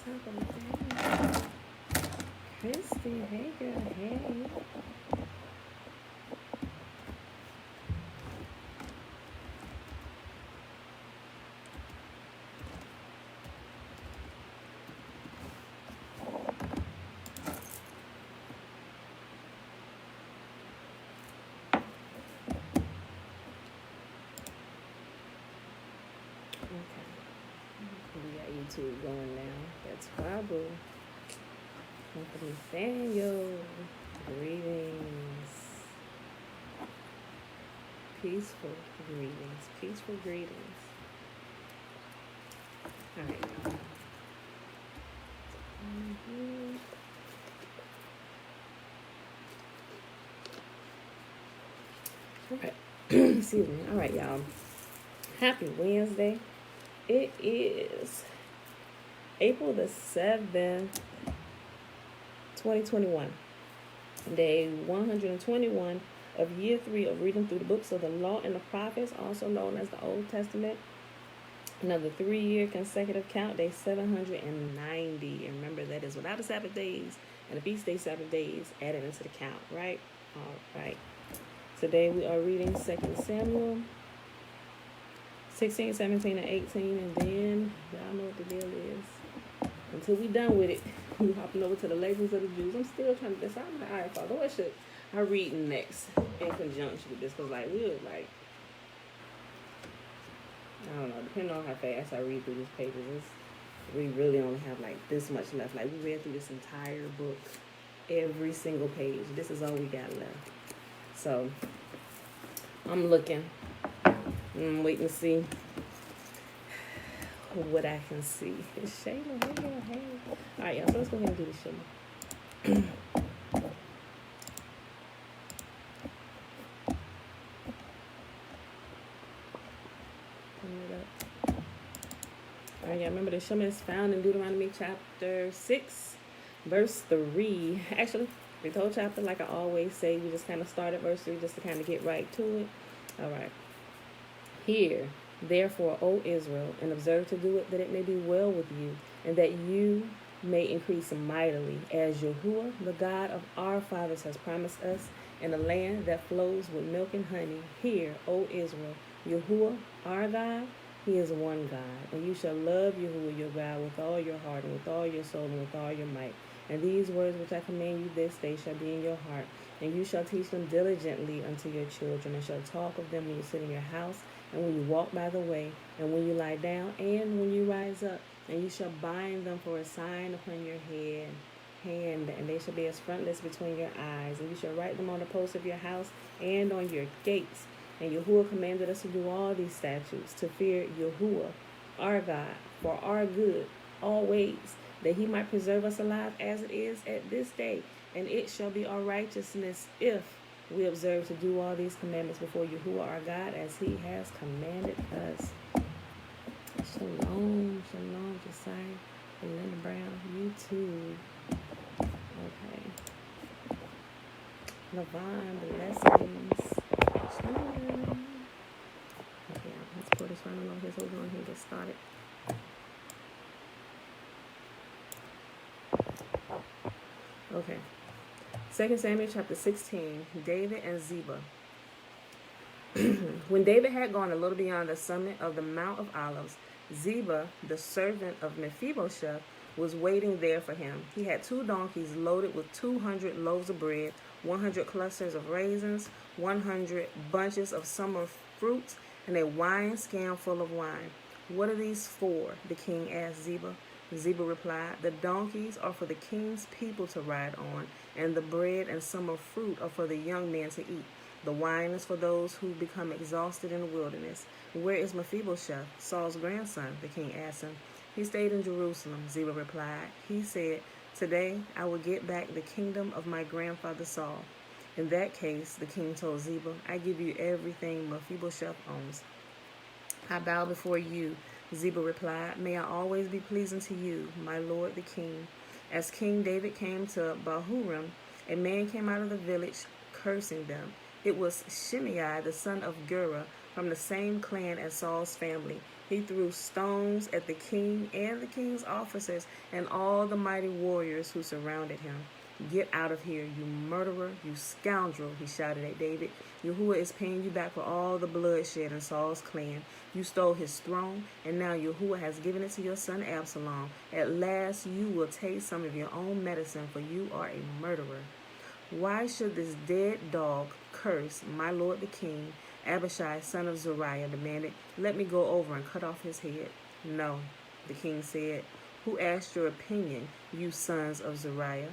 Top of the day. Christy, hey girl, hey. We got YouTube going now. That's Kabel. Company Daniel. Greetings. Peaceful greetings. Peaceful greetings. Alright. Alright. Excuse me. Alright, y'all. Happy Wednesday. It is April the 7th, 2021. Day 121 of year 3 of reading through the books of the Law and the Prophets, also known as the Old Testament. Another 3-year consecutive count, day 790. And remember, that is without the Sabbath days and the feast day Sabbath days added into the count, right? All right. Today we are reading 2 Samuel 16, 17, and 18, and then y'all know what the deal is. Until we done with it, we hopping over to the labors of the Jews. I'm still trying to decide. I'm like, all right, Father, what should I read next in conjunction with this? Because, like, we were like, I don't know, depending on how fast I read through these pages, we really only have, like, this much left. Like, we read through this entire book, every single page. This is all we got left. So, I'm looking. I'm waiting to see what I can see. It's Shayla. Hey, girl, hey. All right, y'all. So let's go ahead and do this, Shayla. All right, y'all. Remember the Shema is found in Deuteronomy chapter 6, verse 3. Actually, the whole chapter, like I always say, we just kind of start at verse 3 just to kind of get right to it. All right. Hear, therefore, O Israel, and observe to do it, that it may be well with you, and that you may increase mightily, as Yahuah, the God of our fathers, has promised us, in a land that flows with milk and honey. Hear, O Israel, Yahuah, our God, He is one God, and you shall love Yahuah your God with all your heart, and with all your soul, and with all your might. And these words which I command you this day shall be in your heart, and you shall teach them diligently unto your children, and shall talk of them when you sit in your house, and when you walk by the way, and when you lie down, and when you rise up. And you shall bind them for a sign upon your hand, and they shall be as frontlets between your eyes. And you shall write them on the posts of your house and on your gates. And Yahuah commanded us to do all these statutes, to fear Yahuah, our God, for our good, always, that He might preserve us alive as it is at this day. And it shall be our righteousness if we observe to do all these commandments before Yahuah our God, as He has commanded us. Shalom, shalom, Josiah, Linda Brown, YouTube. Okay. Levon, blessings. Shalom. Okay, let's put this running over here so we're going to get started. Okay. 2 Samuel chapter 16, David and Ziba. When David had gone a little beyond the summit of the Mount of Olives, Ziba, the servant of Mephibosheth, was waiting there for him. He had 2 donkeys loaded with 200 loaves of bread, 100 clusters of raisins, 100 bunches of summer fruits, and a wine skin full of wine. What are these for? The king asked Ziba. Ziba replied, the donkeys are for the king's people to ride on, and the bread and summer fruit are for the young men to eat. The wine is for those who become exhausted in the wilderness. Where is Mephibosheth, Saul's grandson? The king asked him. He stayed in Jerusalem, Ziba replied. He said, today I will get back the kingdom of my grandfather Saul. In that case, the king told Ziba, I give you everything Mephibosheth owns. I bow before you, Ziba replied. May I always be pleasing to you, my lord the king. As King David came to Bahurim, a man came out of the village cursing them. It was Shimei, the son of Gera, from the same clan as Saul's family. He threw stones at the king and the king's officers and all the mighty warriors who surrounded him. Get out of here, you murderer, you scoundrel, he shouted at David. Yahuah is paying you back for all the bloodshed in Saul's clan. You stole his throne, and now Yahuah has given it to your son Absalom. At last you will taste some of your own medicine, for you are a murderer. Why should this dead dog curse my lord the king? Abishai, son of Zeruiah, demanded. Let me go over and cut off his head. No, the king said. Who asked your opinion, you sons of Zeruiah?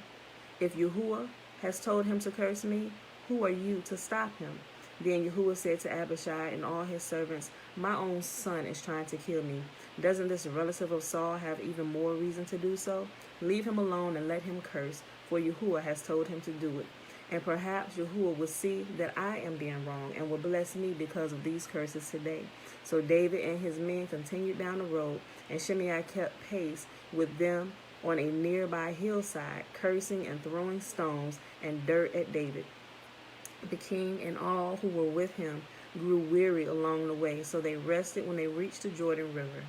If Yahuah has told him to curse me, who are you to stop him? Then Yahuah said to Abishai and all his servants, my own son is trying to kill me. Doesn't this relative of Saul have even more reason to do so? Leave him alone and let him curse, for Yahuah has told him to do it. And perhaps Yahuah will see that I am being wrong and will bless me because of these curses today. So David and his men continued down the road, and Shimei kept pace with them on a nearby hillside, cursing and throwing stones and dirt at David. The king and all who were with him grew weary along the way, so they rested when they reached the Jordan River.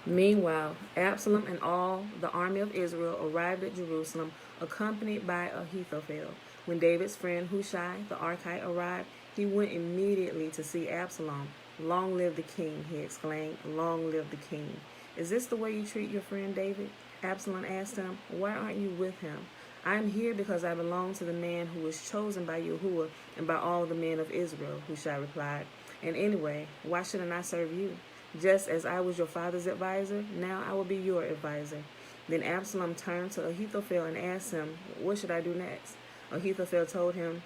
Meanwhile, Absalom and all the army of Israel arrived at Jerusalem, accompanied by Ahithophel. When David's friend Hushai the Archite arrived, he went immediately to see Absalom. Long live the king, he exclaimed. Long live the king. Is this the way you treat your friend David? Absalom asked him. Why aren't you with him? I am here because I belong to the man who was chosen by Yahuah and by all the men of Israel, Hushai replied. And anyway, why shouldn't I serve you? Just as I was your father's advisor, now I will be your advisor. Then Absalom turned to Ahithophel and asked him, what should I do next? Ahithophel told him,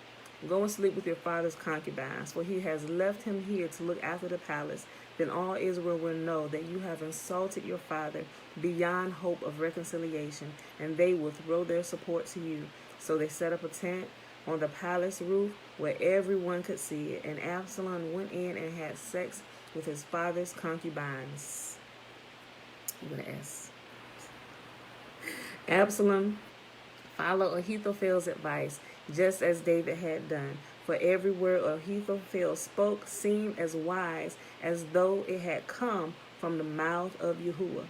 go and sleep with your father's concubines, for he has left him here to look after the palace. Then all Israel will know that you have insulted your father beyond hope of reconciliation, and they will throw their support to you. So they set up a tent on the palace roof where everyone could see it, and Absalom went in and had sex with his father's concubines. With an S. Absalom followed Ahithophel's advice, just as David had done. For every word Ahithophel spoke seemed as wise as though it had come from the mouth of Yahuah.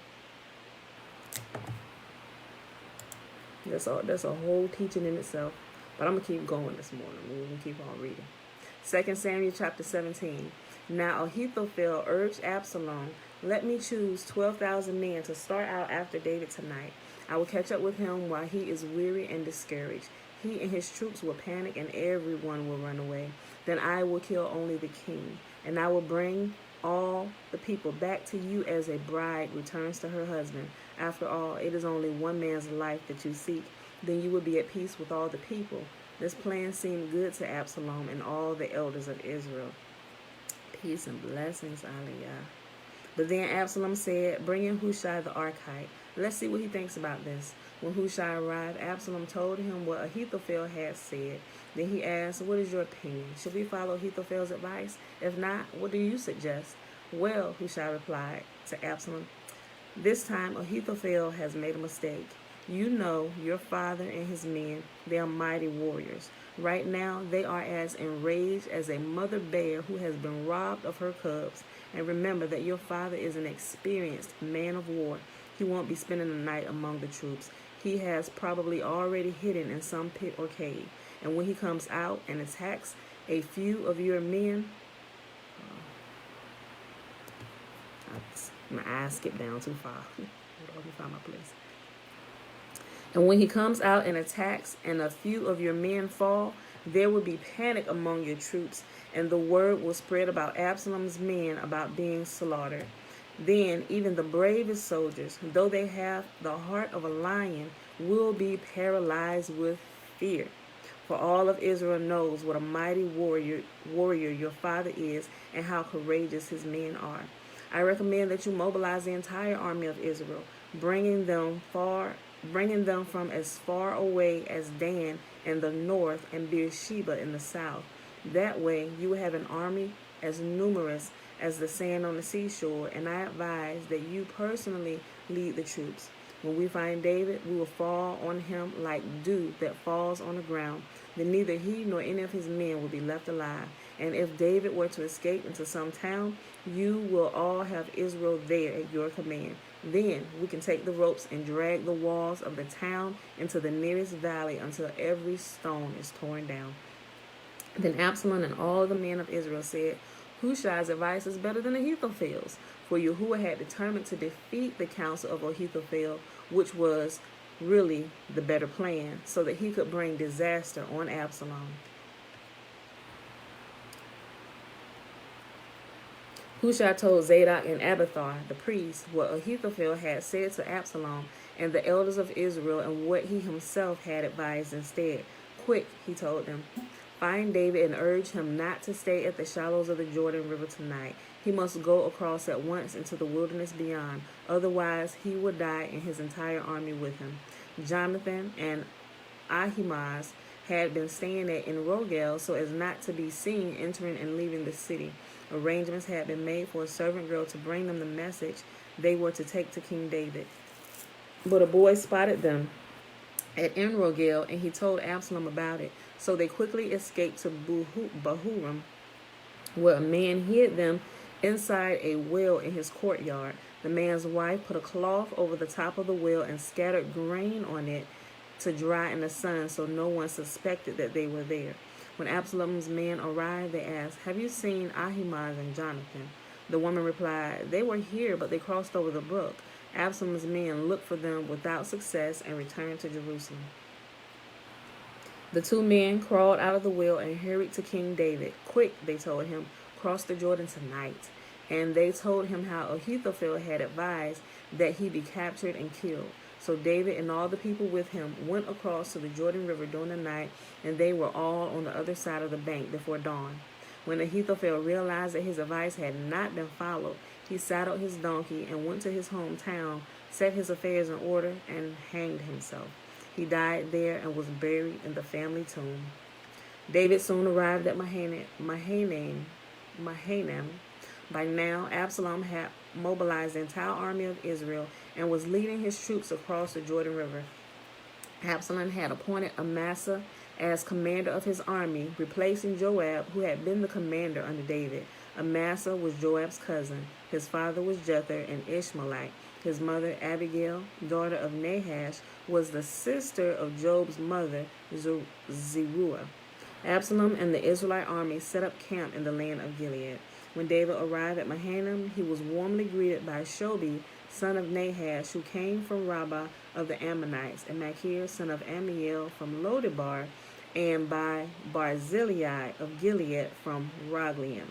That's a whole teaching in itself. But I'm going to keep going this morning. We're going to keep on reading. 2 Samuel chapter 17. Now Ahithophel urged Absalom, let me choose 12,000 men to start out after David tonight. I will catch up with him while he is weary and discouraged. He and his troops will panic and everyone will run away. Then I will kill only the king, and I will bring all the people back to you as a bride returns to her husband. After all, it is only one man's life that you seek. Then you will be at peace with all the people. This plan seemed good to Absalom and all the elders of Israel. Peace and blessings, Aliyah. But then Absalom said, bring in Hushai the Archite. Let's see what he thinks about this. When Hushai arrived, Absalom told him what Ahithophel had said. Then he asked, what is your opinion? Should we follow Ahithophel's advice? If not, what do you suggest? Well, Hushai replied to Absalom, this time Ahithophel has made a mistake. You know your father and his men, they are mighty warriors. Right now, they are as enraged as a mother bear who has been robbed of her cubs. And remember that your father is an experienced man of war. He won't be spending the night among the troops. He has probably already hidden in some pit or cave. And when he comes out and attacks a few of your men, my eyes skipped down too far. Let me find my place. And when he comes out and attacks and a few of your men fall, there will be panic among your troops, and the word will spread about Absalom's men about being slaughtered. Then even the bravest soldiers, though they have the heart of a lion, will be paralyzed with fear. For all of Israel knows what a mighty warrior your father is and how courageous his men are. I recommend that you mobilize the entire army of Israel, bringing them from as far away as Dan in the north and Beersheba in the south. That way you will have an army as numerous as the sand on the seashore, and I advise that you personally lead the troops. When we find David, we will fall on him like dew that falls on the ground. Then neither he nor any of his men will be left alive. And if David were to escape into some town, you will all have Israel there at your command. Then we can take the ropes and drag the walls of the town into the nearest valley until every stone is torn down." Then Absalom and all the men of Israel said, "Hushai's advice is better than Ahithophel's." For Yahuah had determined to defeat the counsel of Ahithophel, which was really the better plan, so that he could bring disaster on Absalom. Hushai told Zadok and Abiathar, the priests, what Ahithophel had said to Absalom and the elders of Israel and what he himself had advised instead. "Quick," he told them, "find David and urge him not to stay at the shallows of the Jordan River tonight. He must go across at once into the wilderness beyond. Otherwise, he will die and his entire army with him." Jonathan and Ahimaaz had been staying at Enrogel so as not to be seen entering and leaving the city. Arrangements had been made for a servant girl to bring them the message they were to take to King David. But a boy spotted them at Enrogel, and he told Absalom about it. So they quickly escaped to Bahurim, where a man hid them inside a well in his courtyard. The man's wife put a cloth over the top of the well and scattered grain on it to dry in the sun so no one suspected that they were there. When Absalom's men arrived, they asked, "Have you seen Ahimaaz and Jonathan?" The woman replied, "They were here, but they crossed over the brook." Absalom's men looked for them without success and returned to Jerusalem. The two men crawled out of the well and hurried to King David. "Quick," they told him, "cross the Jordan tonight." And they told him how Ahithophel had advised that he be captured and killed. So David and all the people with him went across to the Jordan River during the night, and they were all on the other side of the bank before dawn. When Ahithophel realized that his advice had not been followed, he saddled his donkey and went to his hometown, set his affairs in order, and hanged himself. He died there and was buried in the family tomb. David soon arrived at Mahanaim. By now, Absalom had mobilized the entire army of Israel and was leading his troops across the Jordan River. Absalom had appointed Amasa as commander of his army, replacing Joab, who had been the commander under David. Amasa was Joab's cousin. His father was Jether, an Ishmaelite. His mother, Abigail, daughter of Nahash, was the sister of Job's mother, Tzrura. Absalom and the Israelite army set up camp in the land of Gilead. When David arrived at Mahanaim, he was warmly greeted by Shobi, son of Nahash, who came from Rabbah of the Ammonites, and Machir, son of Amiel, from Lodebar, and by Barzillai of Gilead from Roglaim.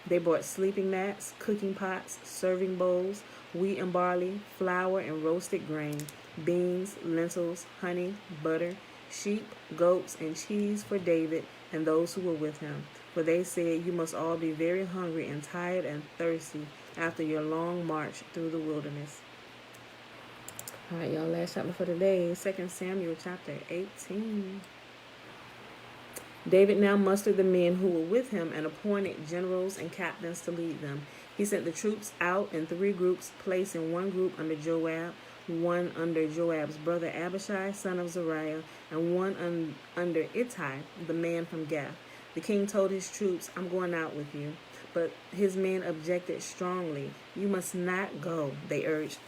They brought sleeping mats, cooking pots, serving bowls, wheat and barley, flour and roasted grain, beans, lentils, honey, butter, sheep, goats, and cheese for David and those who were with him. For they said, "You must all be very hungry and tired and thirsty after your long march through the wilderness." All right, y'all, last chapter for today, 2 Samuel chapter 18. David now mustered the men who were with him and appointed generals and captains to lead them. He sent the troops out in 3 groups, placing one group under Joab, one under Joab's brother Abishai, son of Zeruiah, and one under Ittai, the man from Gath. The king told his troops, "I'm going out with you." But his men objected strongly. "You must not go," they urged.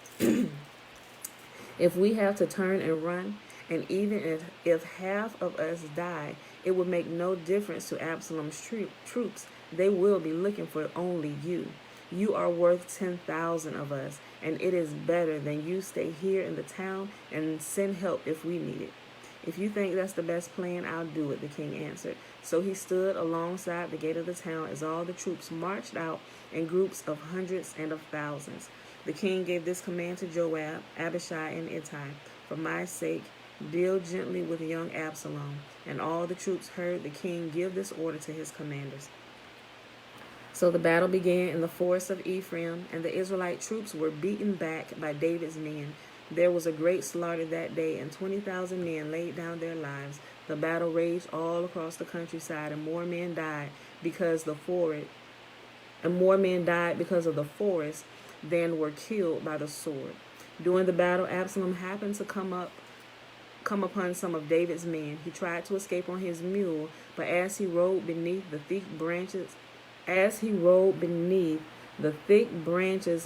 "If we have to turn and run, and even if half of us die, it would make no difference to Absalom's troops. They will be looking for only you. You are worth 10,000 of us, and it is better than you stay here in the town and send help if we need it." "If you think that's the best plan, I'll do it," the king answered. So he stood alongside the gate of the town as all the troops marched out in groups of hundreds and of thousands. The king gave this command to Joab, Abishai, and Ittai: "For my sake, deal gently with young Absalom." And all the troops heard the king give this order to his commanders. So the battle began in the forest of Ephraim, and the Israelite troops were beaten back by David's men. There was a great slaughter that day, and 20,000 men laid down their lives. The battle raged all across the countryside, and more men died because of the forest than were killed by the sword. During the battle, Absalom happened to come upon some of David's men. He tried to escape on his mule, but as he rode beneath the thick branches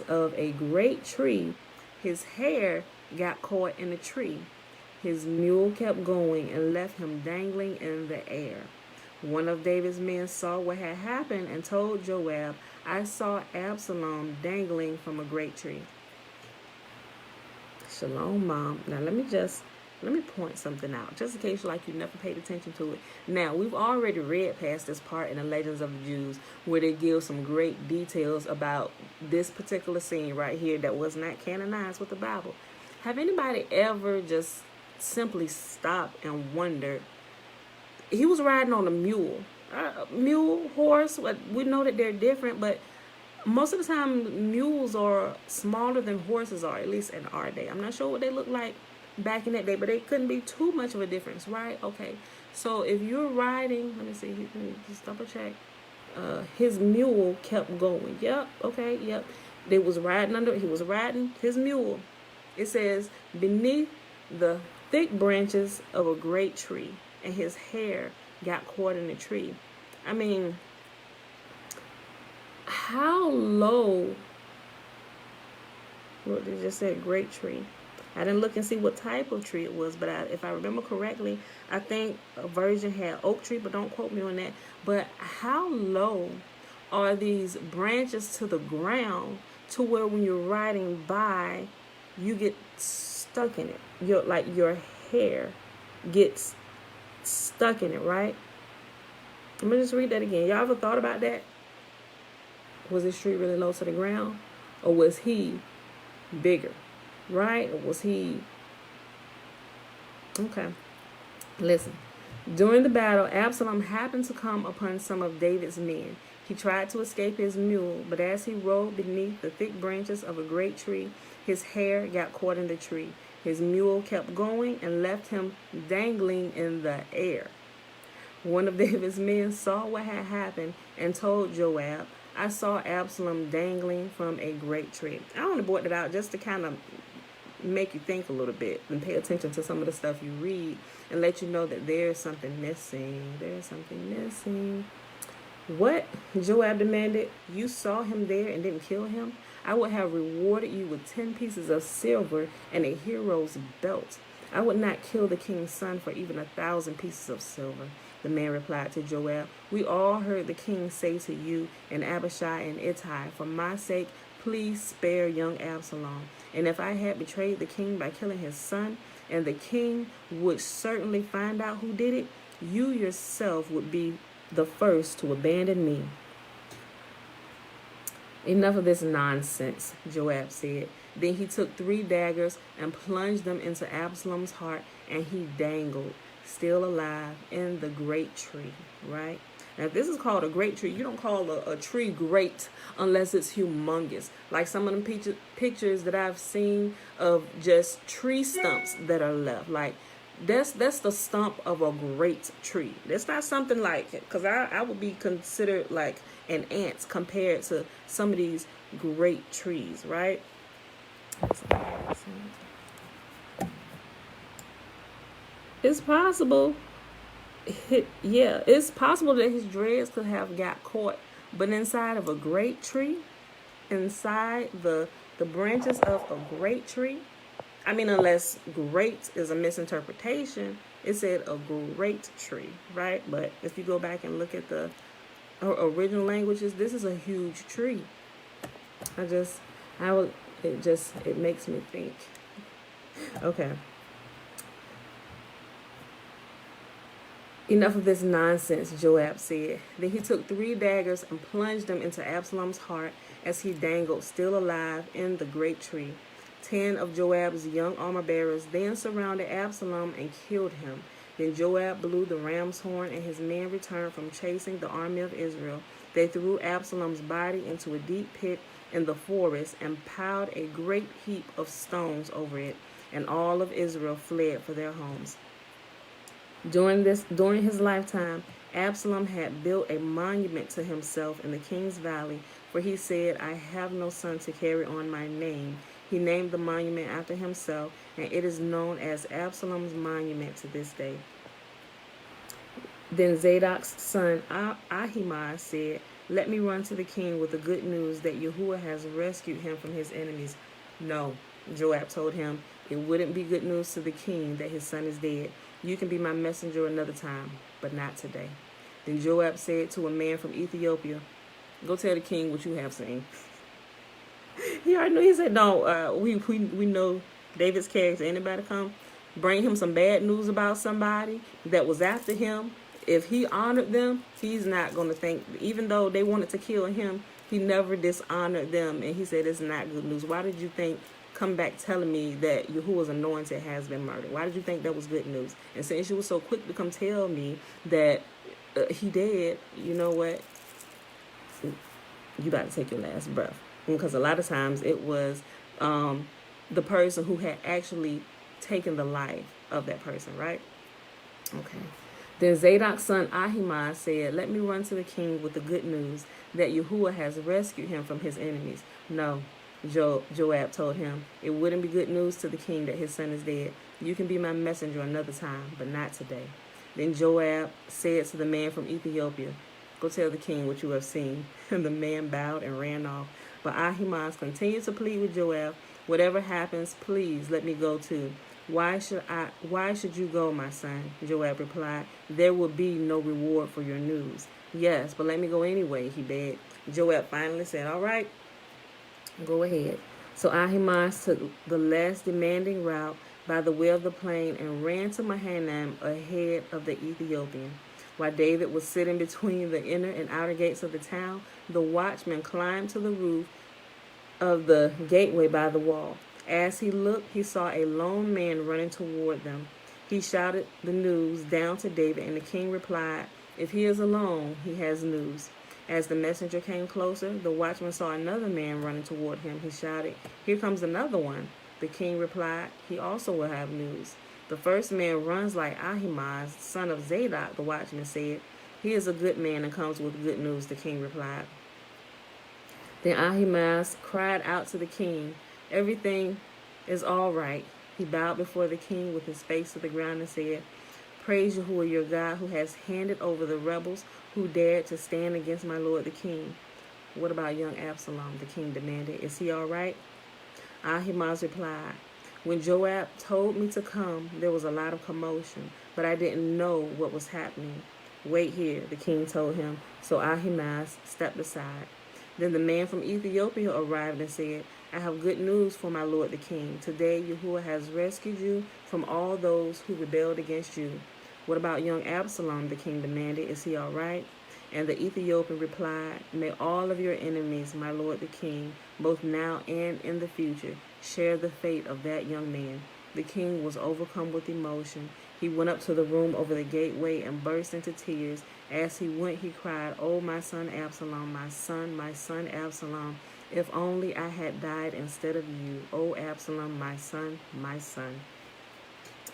of a great tree, his hair got caught in the tree. His mule kept going and left him dangling in the air. One of David's men saw what had happened and told Joab, "I saw Absalom dangling from a great tree." Shalom, Mom. Now let me point something out, just in case you never paid attention to it. Now, we've already read past this part in the Legends of the Jews, where they give some great details about this particular scene right here that was not canonized with the Bible. Have anybody ever just simply stopped and wondered? He was riding on a mule. Mule, horse, we know that they're different, but most of the time mules are smaller than horses are, at least in our day. I'm not sure what they look like back in that day, but they couldn't be too much of a difference, right? Okay, so if you're riding, let me just double check. His mule kept going. Yep, okay, yep. He was riding his mule. It says, beneath the thick branches of a great tree, and his hair got caught in the tree. I mean, how low? Well, they just said great tree. I didn't look and see what type of tree it was, but if I remember correctly, I think a version had oak tree, but don't quote me on that. But how low are these branches to the ground to where when you're riding by, you get stuck in it? Your hair gets stuck in it, right? I'm going to just read that again. Y'all ever thought about that? Was this tree really low to the ground? Or was he bigger? Right? Or was he... Okay. Listen. During the battle, Absalom happened to come upon some of David's men. He tried to escape his mule, but as he rode beneath the thick branches of a great tree, his hair got caught in the tree. His mule kept going and left him dangling in the air. One of David's men saw what had happened and told Joab, "I saw Absalom dangling from a great tree." I only brought it out just to kind of make you think a little bit and pay attention to some of the stuff you read and let you know that there's something missing. There's something missing. What? Joab demanded. "You saw him there and didn't kill him? I would have rewarded you with 10 pieces of silver and a hero's belt. I would not kill the king's son for even 1,000 pieces of silver." The man replied to Joab, "We all heard the king say to you and Abishai and Ittai, 'For my sake, please spare young Absalom.' And if I had betrayed the king by killing his son, and the king would certainly find out who did it, you yourself would be the first to abandon me." "Enough of this nonsense," Joab said. Then he took 3 daggers and plunged them into Absalom's heart, and he dangled, still alive, in the great tree, right? Now, if this is called a great tree, you don't call a tree great unless it's humongous. Like some of them pictures that I've seen of just tree stumps that are left. Like, that's the stump of a great tree. That's not something like, because I would be considered like an ant compared to some of these great trees, right? It's possible. Yeah, it's possible that his dreads could have got caught, but inside of a great tree, inside the branches of a great tree. I mean, unless great is a misinterpretation, it said a great tree, right? But if you go back and look at the original languages, this is a huge tree. It makes me think. Okay. "Enough of this nonsense," Joab said. Then he took 3 daggers and plunged them into Absalom's heart as he dangled, still alive, in the great tree. 10 of Joab's young armor-bearers then surrounded Absalom and killed him. Then Joab blew the ram's horn, and his men returned from chasing the army of Israel. They threw Absalom's body into a deep pit in the forest and piled a great heap of stones over it, and all of Israel fled for their homes. During his lifetime, Absalom had built a monument to himself in the king's valley, for he said, "I have no son to carry on my name." He named the monument after himself, and it is known as Absalom's monument to this day. Then Zadok's son Ahimaaz said, "Let me run to the king with the good news that Yahuah has rescued him from his enemies." No, Joab told him, "It wouldn't be good news to the king that his son is dead. You can be my messenger another time, but not today." Then Joab said to a man from Ethiopia, "Go tell the king what you have seen." He already knew. He said, "No, we know David's character. Anybody come, bring him some bad news about somebody that was after him. If he honored them, he's not going to think, even though they wanted to kill him, he never dishonored them." And he said, "It's not good news. Why did you think come back telling me that Yahuah's anointed has been murdered? Why did you think that was good news? And since you were so quick to come tell me that he dead, you know what? You about to take your last breath." Because a lot of times it was the person who had actually taken the life of that person, right? Okay. Then Zadok's son Ahimaaz said, "Let me run to the king with the good news that Yahuah has rescued him from his enemies." No, Joab told him, "It wouldn't be good news to the king that his son is dead. You can be my messenger another time, but not today." Then Joab said to the man from Ethiopia, "Go tell the king what you have seen." And the man bowed and ran off. But Ahimaaz continued to plead with Joab, "Whatever happens, please let me go too." Why should you go, my son?" Joab replied. "There will be no reward for your news." "Yes, but let me go anyway," he begged. Joab finally said, "All right, go ahead." So Ahimaaz took the less demanding route by the way of the plain and ran to Mahanaim ahead of the Ethiopian. While David was sitting between the inner and outer gates of the town, the watchman climbed to the roof of the gateway by the wall. As he looked, he saw a lone man running toward them. He shouted the news down to David, and the king replied, "If he is alone, he has news." As the messenger came closer, the watchman saw another man running toward him. He shouted, "Here comes another one." The king replied, "He also will have news." "The first man runs like Ahimaaz, son of Zadok," the watchman said. "He is a good man and comes with good news," the king replied. Then Ahimaaz cried out to the king, "Everything is all right." He bowed before the king with his face to the ground and said, "Praise Yahuah, your God, who has handed over the rebels who dared to stand against my lord the king." "What about young Absalom?" the king demanded. "Is he all right?" Ahimaaz replied, "When Joab told me to come, there was a lot of commotion, but I didn't know what was happening." "Wait here," the king told him. So Ahimaaz stepped aside. Then the man from Ethiopia arrived and said, "I have good news for my lord the king. Today Yahuah has rescued you from all those who rebelled against you." "What about young Absalom?" the king demanded. "Is he all right?" And the Ethiopian replied, "May all of your enemies, my lord the king, both now and in the future, share the fate of that young man." The king was overcome with emotion. He went up to the room over the gateway and burst into tears. As he went, he cried, "Oh, my son Absalom, my son Absalom, if only I had died instead of you. Oh, Absalom, my son, my son."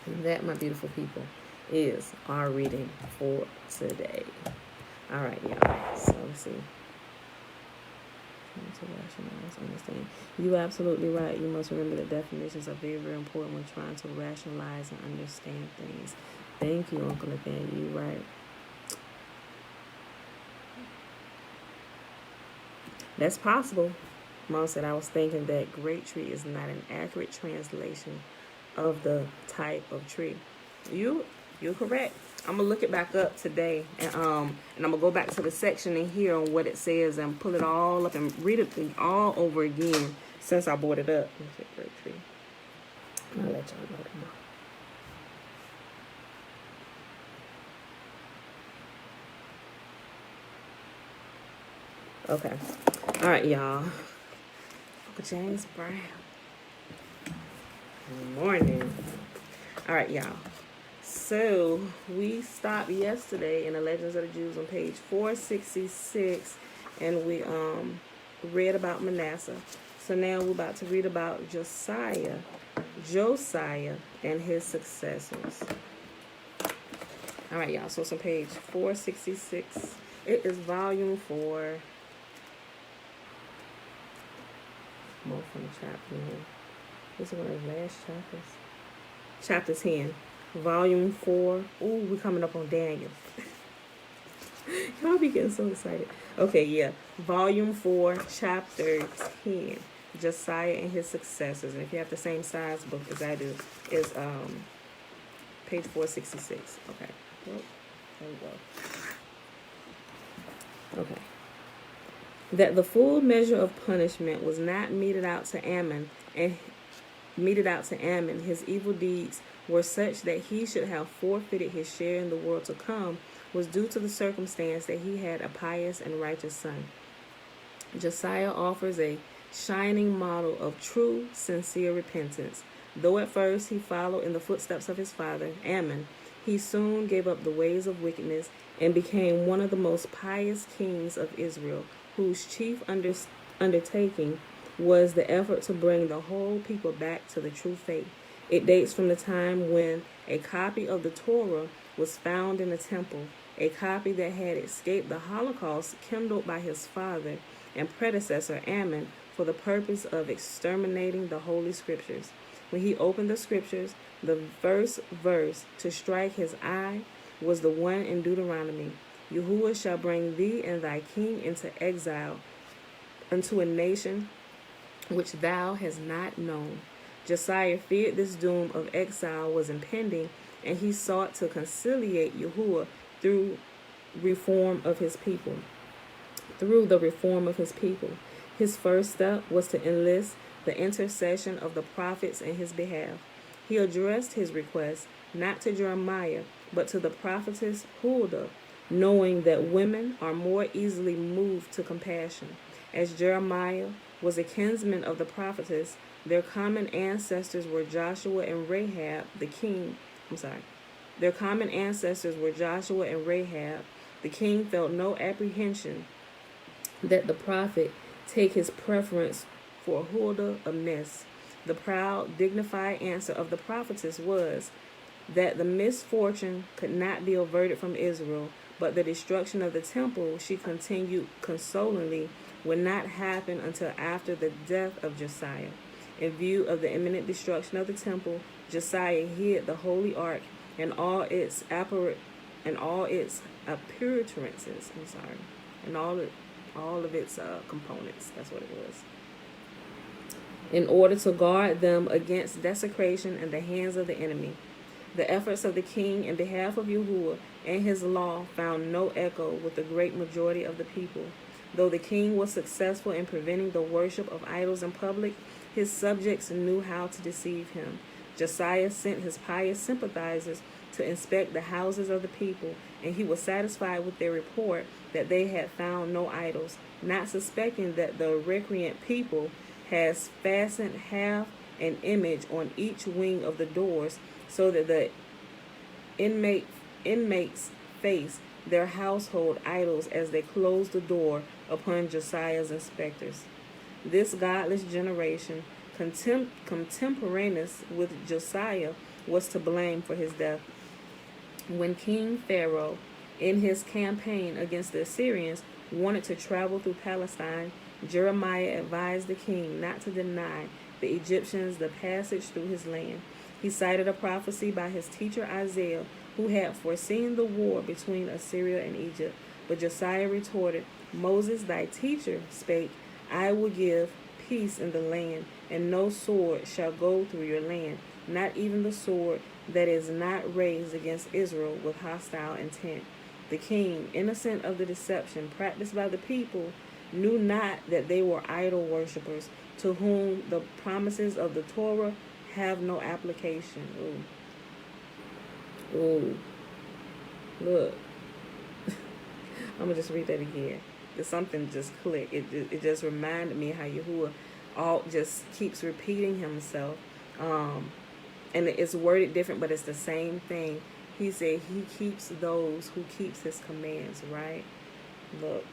And that, my beautiful people, is our reading for today. All right, y'all. So let's see. To rationalize, understand. You're absolutely right. You must remember that definitions are very, very important when trying to rationalize and understand things. Thank you, Uncle Nathaniel. You're right. That's possible. Mom said, "I was thinking that great tree is not an accurate translation of the type of tree." You're correct. I'm gonna look it back up today, and I'm gonna go back to the section in here on what it says and pull it all up and read it all over again since I brought it up. Great tree. I'll let y'all know tomorrow. Okay. All right, y'all. Uncle James Brown. Good morning. All right, y'all. So we stopped yesterday in the Legends of the Jews on page 466, and we read about Manasseh. So now we're about to read about Josiah, and his successors. All right, y'all. So it's on page 466. It is volume 4. More from the chapter here. This is one of the last chapters. Chapter 10, Volume 4. Ooh, we're coming up on Daniel. Y'all be getting so excited. Okay, yeah. Volume 4, Chapter 10. Josiah and his successors. And if you have the same size book as I do, it's page 466. Okay. Well, there we go. Okay. That the full measure of punishment was not meted out to Ammon, his evil deeds were such that he should have forfeited his share in the world to come, was due to the circumstance that he had a pious and righteous son. Josiah offers a shining model of true, sincere repentance. Though at first he followed in the footsteps of his father, Ammon, he soon gave up the ways of wickedness and became one of the most pious kings of Israel, whose chief undertaking was the effort to bring the whole people back to the true faith. It dates from the time when a copy of the Torah was found in the temple, a copy that had escaped the Holocaust kindled by his father and predecessor Ammon for the purpose of exterminating the Holy Scriptures. When he opened the Scriptures, the first verse to strike his eye was the one in Deuteronomy. Yahuah shall bring thee and thy king into exile unto a nation which thou hast not known. Josiah feared this doom of exile was impending, and he sought to conciliate Yahuah through the reform of his people. His first step was to enlist the intercession of the prophets in his behalf. He addressed his request not to Jeremiah, but to the prophetess Huldah, knowing that women are more easily moved to compassion. As Jeremiah was a kinsman of the prophetess, their common ancestors were Joshua and Rahab, the king. Their common ancestors were Joshua and Rahab. The king felt no apprehension that the prophet take his preference for Huldah amiss. The proud, dignified answer of the prophetess was that the misfortune could not be averted from Israel, but the destruction of the temple, she continued consolingly, would not happen until after the death of Josiah. In view of the imminent destruction of the temple, Josiah hid the holy ark and all its appurtenances. And all of its components. That's what it was. In order to guard them against desecration in the hands of the enemy. The efforts of the king in behalf of Yahuah and his law found no echo with the great majority of the people. Though the king was successful in preventing the worship of idols in public, his subjects knew how to deceive him. Josiah sent his pious sympathizers to inspect the houses of the people, and he was satisfied with their report that they had found no idols, not suspecting that the recreant people has fastened half an image on each wing of the doors, so that the inmates face their household idols as they closed the door upon Josiah's inspectors. This godless generation, contemporaneous with Josiah, was to blame for his death. When King Pharaoh, in his campaign against the Assyrians, wanted to travel through Palestine, Jeremiah advised the king not to deny the Egyptians the passage through his land. He cited a prophecy by his teacher Isaiah, who had foreseen the war between Assyria and Egypt. But Josiah retorted, Moses, thy teacher, spake, I will give peace in the land, and no sword shall go through your land, not even the sword that is not raised against Israel with hostile intent. The king, innocent of the deception practiced by the people, knew not that they were idol worshippers, to whom the promises of the Torah have no application. Ooh. Look. I'm going to just read that again. Something just clicked. It just reminded me how Yahuah just keeps repeating himself. And it's worded different, but it's the same thing. He said he keeps those who keeps his commands, right? Look.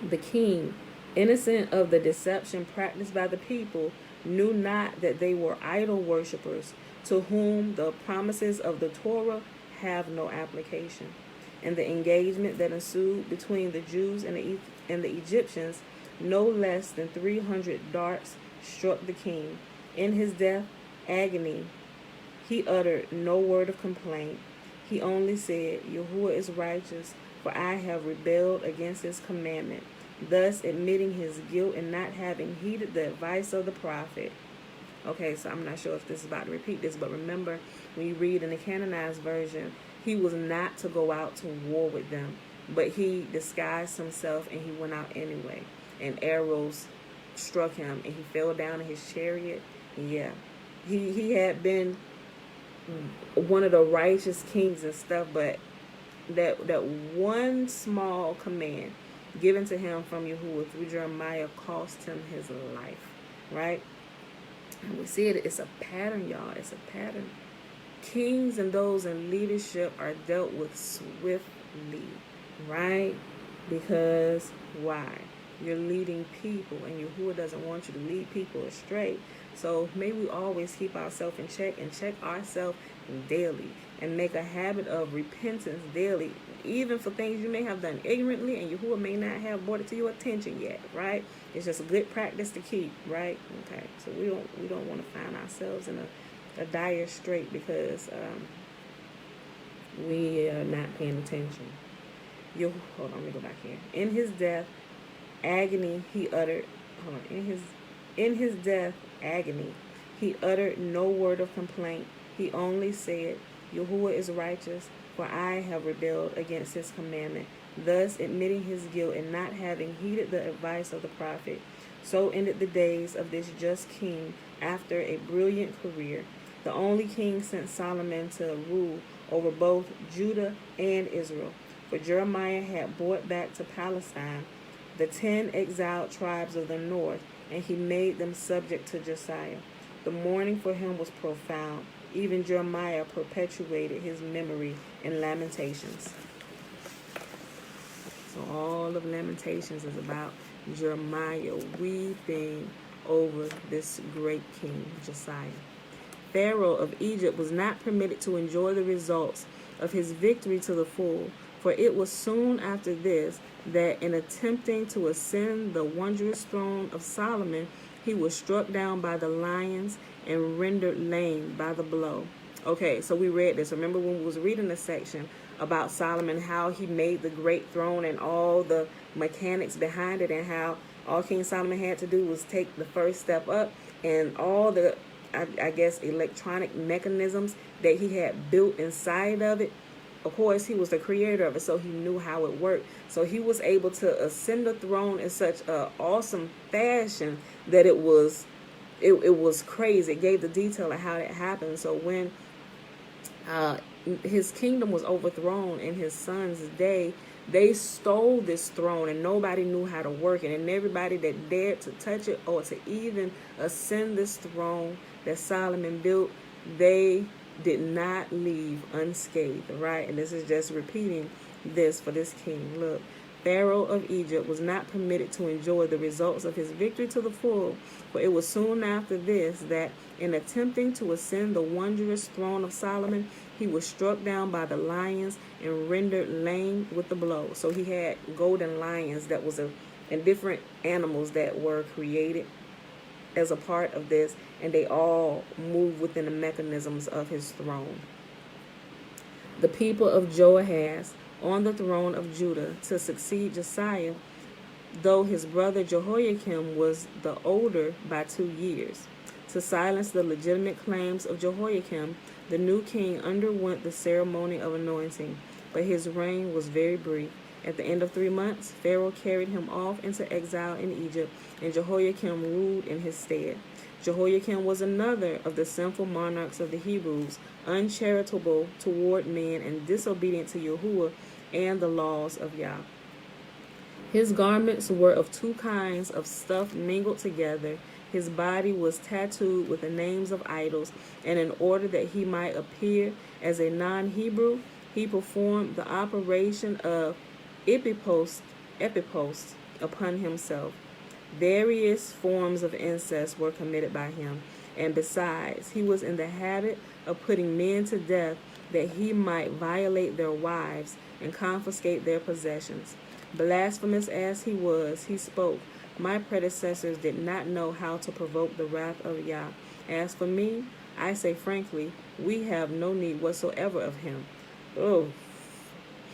The king, innocent of the deception practiced by the people, knew not that they were idol worshippers, to whom the promises of the Torah have no application. In the engagement that ensued between the Jews and the Egyptians, no less than 300 darts struck the king. In his death agony, he uttered no word of complaint. He only said, Yahuah is righteous, for I have rebelled against his commandment, thus admitting his guilt and not having heeded the advice of the prophet. Okay, so I'm not sure if this is about to repeat this, but remember, when you read in the canonized version, he was not to go out to war with them, but he disguised himself and he went out anyway. And arrows struck him and he fell down in his chariot. Yeah, he had been one of the righteous kings and stuff, but that one small command given to him from Yahuah through Jeremiah cost him his life, right? And we see it, it's a pattern, y'all. It's a pattern. Kings and those in leadership are dealt with swiftly, right? Because why? You're leading people, and Yahuah doesn't want you to lead people astray. So may we always keep ourselves in check and check ourselves daily and make a habit of repentance daily, even for things you may have done ignorantly and Yahuah may not have brought it to your attention yet, right? It's just a good practice to keep, right? Okay, so we don't want to find ourselves in a dire strait because we are not paying attention. Hold on, let me go back here. In his death agony, he uttered. Hold on. In his death agony, he uttered no word of complaint. He only said, Yahuah is righteous, for I have rebelled against his commandment, thus admitting his guilt and not having heeded the advice of the prophet. So ended the days of this just king after a brilliant career, the only king since Solomon to rule over both Judah and Israel. For Jeremiah had brought back to Palestine the 10 exiled tribes of the north, and he made them subject to Josiah. The mourning for him was profound. Even Jeremiah perpetuated his memory in Lamentations. So all of Lamentations is about Jeremiah weeping over this great king, Josiah. Pharaoh of Egypt was not permitted to enjoy the results of his victory to the full, for it was soon after this that in attempting to ascend the wondrous throne of Solomon, he was struck down by the lions and rendered lame by the blow. Okay, so we read this. Remember when we was reading the section about Solomon, how he made the great throne and all the mechanics behind it, and how all King Solomon had to do was take the first step up, and all the, I guess, electronic mechanisms that he had built inside of it. Of course, he was the creator of it, so he knew how it worked. So he was able to ascend the throne in such an awesome fashion that it was crazy. It gave the detail of how that happened. So when his kingdom was overthrown in his son's day, they stole this throne and nobody knew how to work it. And everybody that dared to touch it or to even ascend this throne that Solomon built, they did not leave unscathed, right? And this is just repeating this for this king. Look, Pharaoh of Egypt was not permitted to enjoy the results of his victory to the full, for it was soon after this that, in attempting to ascend the wondrous throne of Solomon, he was struck down by the lions and rendered lame with the blow. So he had golden lions that was and different animals that were created as a part of this, and they all move within the mechanisms of his throne. The people of Joahaz on the throne of Judah to succeed Josiah, though his brother Jehoiakim was the older by 2 years. To silence the legitimate claims of Jehoiakim, the new king underwent the ceremony of anointing, but his reign was very brief. At the end of 3 months, Pharaoh carried him off into exile in Egypt, and Jehoiakim ruled in his stead. Jehoiakim was another of the sinful monarchs of the Hebrews, uncharitable toward men and disobedient to Yahuah and the laws of Yah. His garments were of 2 kinds of stuff mingled together. His body was tattooed with the names of idols, and in order that he might appear as a non-Hebrew, he performed the operation of epipost upon himself. Various forms of incest were committed by him, and besides, he was in the habit of putting men to death that he might violate their wives and confiscate their possessions. Blasphemous as he was, he spoke, "My predecessors did not know how to provoke the wrath of Yah, As for me, I say frankly, we have no need whatsoever of him. Oh,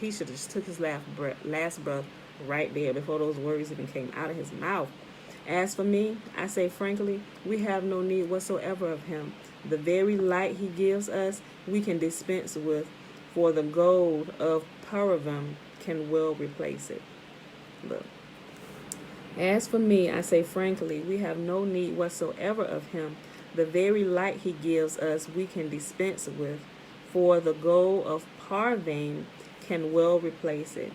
he should have just took his last breath right there before those words even came out of his mouth. As for me, I say frankly, we have no need whatsoever of him. The very light he gives us, we can dispense with, for the gold of Paravim can well replace it. Look. As for me, I say frankly, we have no need whatsoever of him. The very light he gives us, we can dispense with, for the gold of Paravim can well replace it.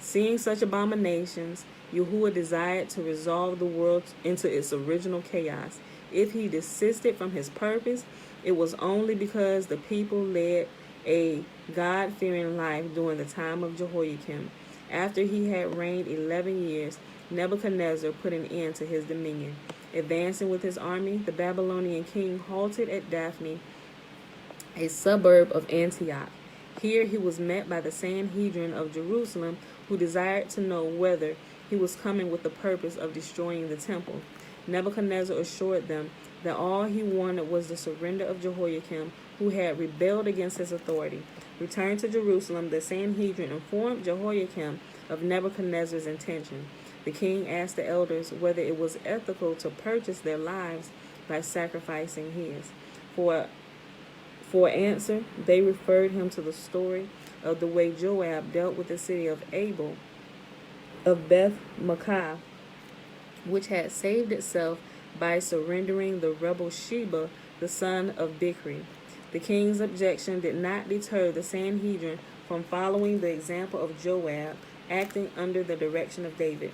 Seeing such abominations, Yahuah desired to resolve the world into its original chaos. If he desisted from his purpose, it was only because the people led a God-fearing life during the time of Jehoiakim. After he had reigned 11 years, Nebuchadnezzar put an end to his dominion. Advancing with his army, the Babylonian king halted at Daphne, a suburb of Antioch. Here he was met by the Sanhedrin of Jerusalem, who desired to know whether he was coming with the purpose of destroying the temple. Nebuchadnezzar assured them that all he wanted was the surrender of Jehoiakim, who had rebelled against his authority. Returned to Jerusalem, the Sanhedrin informed Jehoiakim of Nebuchadnezzar's intention. The king asked the elders whether it was ethical to purchase their lives by sacrificing his. For answer, they referred him to the story of the way Joab dealt with the city of Beth Makkah, which had saved itself by surrendering the rebel Sheba, the son of Bichri. The king's objection did not deter the Sanhedrin from following the example of Joab, acting under the direction of David.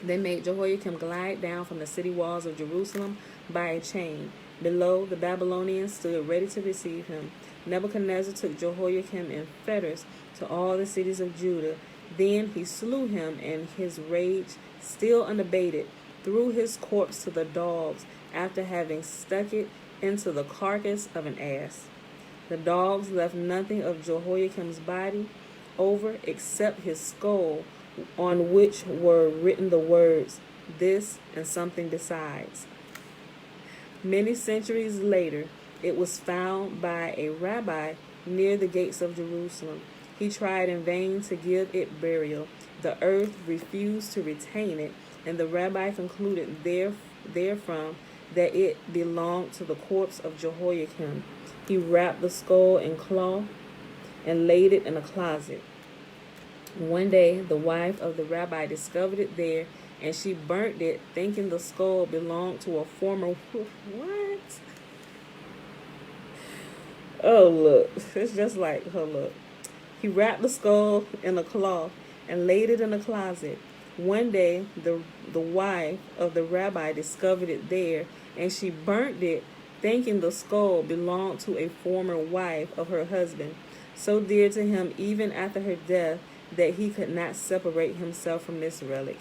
They made Jehoiakim glide down from the city walls of Jerusalem by a chain. Below, the Babylonians stood ready to receive him. Nebuchadnezzar took Jehoiakim in fetters to all the cities of Judah. Then he slew him, and his rage, still unabated, threw his corpse to the dogs after having stuck it into the carcass of an ass. The dogs left nothing of Jehoiakim's body over except his skull, on which were written the words, "This and something besides." Many centuries later, it was found by a rabbi near the gates of Jerusalem. He tried in vain to give it burial. The earth refused to retain it, and the rabbi concluded therefrom that it belonged to the corpse of Jehoiakim. He wrapped the skull in cloth and laid it in a closet. One day, the wife of the rabbi discovered it there, and she burnt it, thinking the skull belonged to a former... What? Oh, look. It's just like, oh, look. He wrapped the skull in a cloth and laid it in a closet. One day, the wife of the rabbi discovered it there, and she burnt it, thinking the skull belonged to a former wife of her husband, so dear to him even after her death that he could not separate himself from this relic.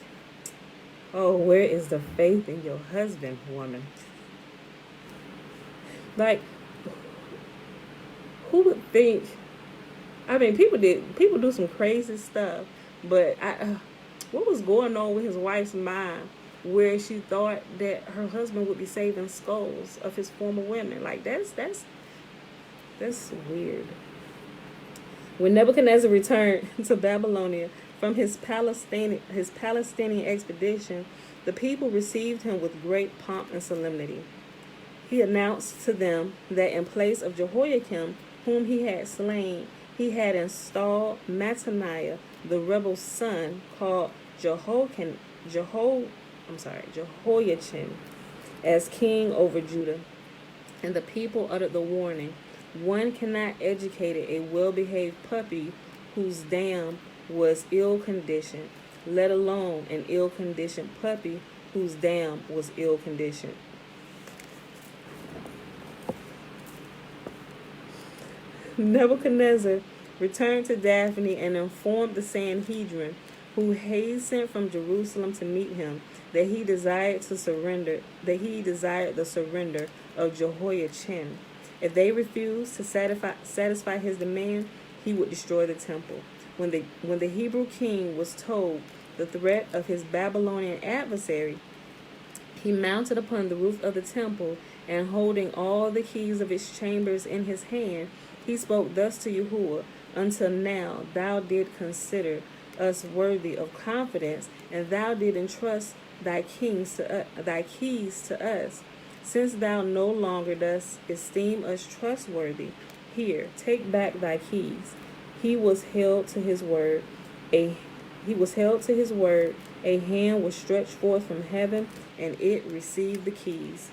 Oh, where is the faith in your husband, woman? Like, who would think? I mean, people do some crazy stuff, but what was going on with his wife's mind where she thought that her husband would be saving skulls of his former women? Like, that's weird. When Nebuchadnezzar returned to Babylonia from his Palestinian expedition, the people received him with great pomp and solemnity. He announced to them that in place of Jehoiakim, whom he had slain, he had installed Mattaniah, the rebel's son, called Jehoiachin, as king over Judah. And the people uttered the warning, one cannot educate a well-behaved puppy whose dam was ill-conditioned, let alone an ill-conditioned puppy whose dam was ill-conditioned. Nebuchadnezzar returned to Daphne and informed the Sanhedrin, who hastened from Jerusalem to meet him, that he desired the surrender of Jehoiachin. If they refused to satisfy his demand, he would destroy the temple. When the Hebrew king was told the threat of his Babylonian adversary, he mounted upon the roof of the temple and holding all the keys of its chambers in his hand, he spoke thus to Yahuah: Until now thou did consider us worthy of confidence, and thou did entrust thy keys to us. Since thou no longer dost esteem us trustworthy, here, take back thy keys. He was held to his word. A hand was stretched forth from heaven, and it received the keys.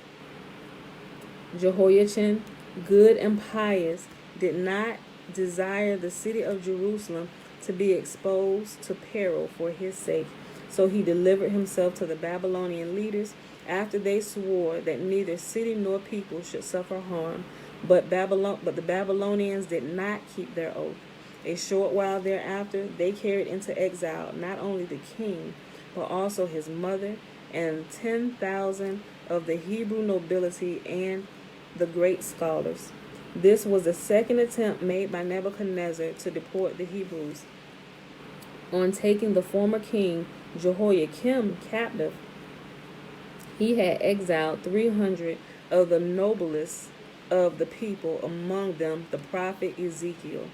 Jehoiachin, good and pious, did not desire the city of Jerusalem to be exposed to peril for his sake. So he delivered himself to the Babylonian leaders after they swore that neither city nor people should suffer harm. But the Babylonians did not keep their oath. A short while thereafter, they carried into exile not only the king, but also his mother and 10,000 of the Hebrew nobility and the great scholars. This was the second attempt made by Nebuchadnezzar to deport the Hebrews. On taking the former king Jehoiakim captive, he had exiled 300 of the noblest of the people, among them the prophet Ezekiel.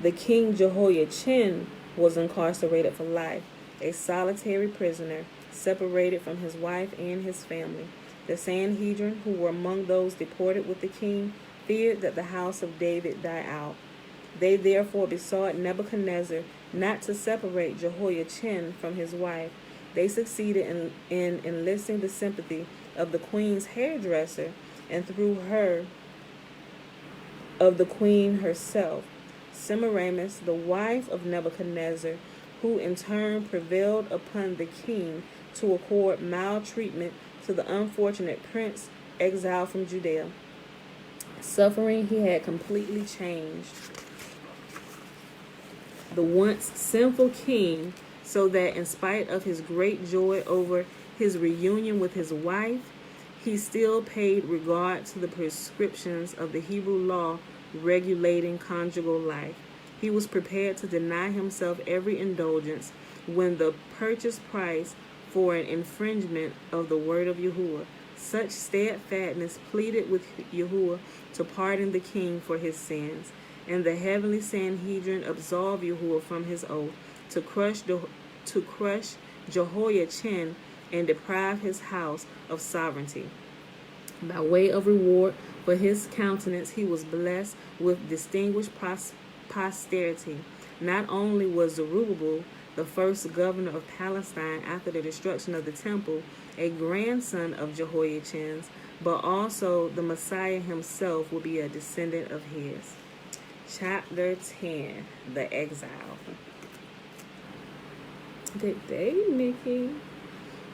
The king Jehoiachin was incarcerated for life, a solitary prisoner, separated from his wife and his family. The Sanhedrin, who were among those deported with the king, feared that the house of David die out. They therefore besought Nebuchadnezzar not to separate Jehoiachin from his wife. They succeeded in enlisting the sympathy of the queen's hairdresser, and through her, of the queen herself, Semiramis, the wife of Nebuchadnezzar, who in turn prevailed upon the king to accord maltreatment to the unfortunate prince exiled from Judea. Suffering, he had completely changed the once sinful king, so that in spite of his great joy over his reunion with his wife, he still paid regard to the prescriptions of the Hebrew law regulating conjugal life. He was prepared to deny himself every indulgence when the purchase price for an infringement of the word of Yahuah. Such steadfastness pleaded with Yahuah to pardon the king for his sins, and the heavenly Sanhedrin absolved Yahuah from his oath to crush Jehoiachin and deprive his house of sovereignty. By way of reward for his countenance, he was blessed with distinguished posterity. Not only was Zerubbabel, the first governor of Palestine after the destruction of the temple, a grandson of Jehoiachin's, but also the Messiah himself will be a descendant of his. Chapter 10, The Exile. Good day, Mickey.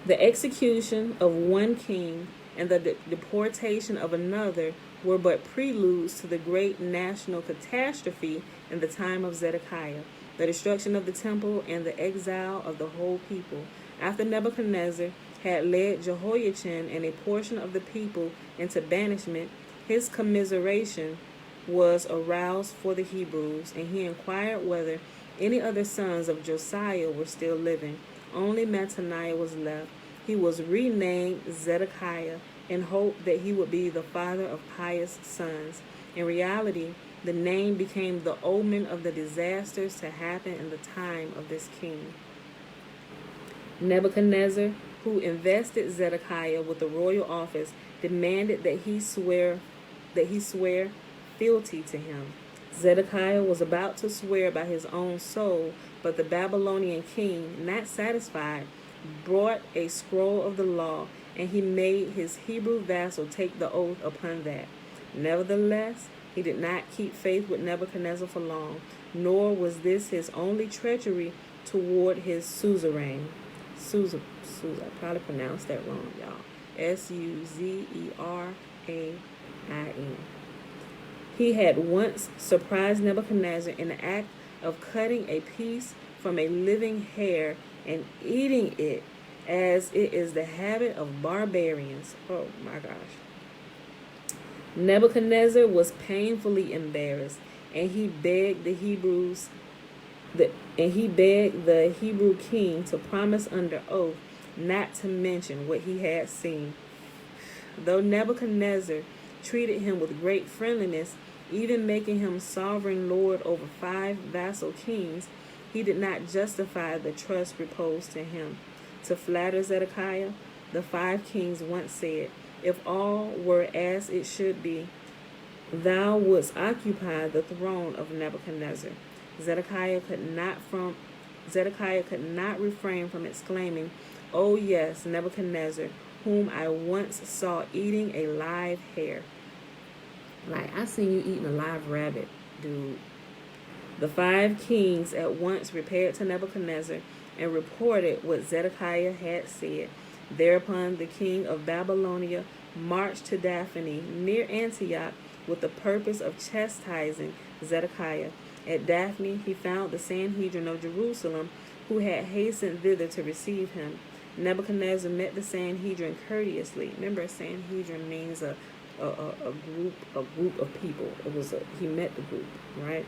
The execution of one king and the deportation of another were but preludes to the great national catastrophe in the time of Zedekiah, the destruction of the temple and the exile of the whole people. After Nebuchadnezzar had led Jehoiachin and a portion of the people into banishment, his commiseration was aroused for the Hebrews, and he inquired whether any other sons of Josiah were still living. Only Mattaniah was left. He was renamed Zedekiah in hope that he would be the father of pious sons. In reality, the name became the omen of the disasters to happen in the time of this king. Nebuchadnezzar, who invested Zedekiah with the royal office, demanded that he swear fealty to him. Zedekiah was about to swear by his own soul, but the Babylonian king, not satisfied, brought a scroll of the law, and he made his Hebrew vassal take the oath upon that. Nevertheless, he did not keep faith with Nebuchadnezzar for long, nor was this his only treachery toward his suzerain. I probably pronounced that wrong, y'all. Suzerain. He had once surprised Nebuchadnezzar in the act of cutting a piece from a living hare and eating it, as it is the habit of barbarians. Oh my gosh. Nebuchadnezzar was painfully embarrassed, and he begged the Hebrew king to promise under oath not to mention what he had seen. Though Nebuchadnezzar treated him with great friendliness, even making him sovereign lord over 5 vassal kings, he did not justify the trust reposed in him. To flatter Zedekiah, the 5 kings once said, "If all were as it should be, thou wouldst occupy the throne of Nebuchadnezzar." Zedekiah could not refrain from exclaiming, "Oh yes, Nebuchadnezzar, whom I once saw eating a live hare." Like, I seen you eating a live rabbit, dude. The 5 kings at once repaired to Nebuchadnezzar and reported what Zedekiah had said. Thereupon the king of Babylonia marched to Daphne near Antioch with the purpose of chastising Zedekiah. At Daphne he found the Sanhedrin of Jerusalem, who had hastened thither to receive him. Nebuchadnezzar met the Sanhedrin courteously. Remember, Sanhedrin means a group of people. He met the group, right?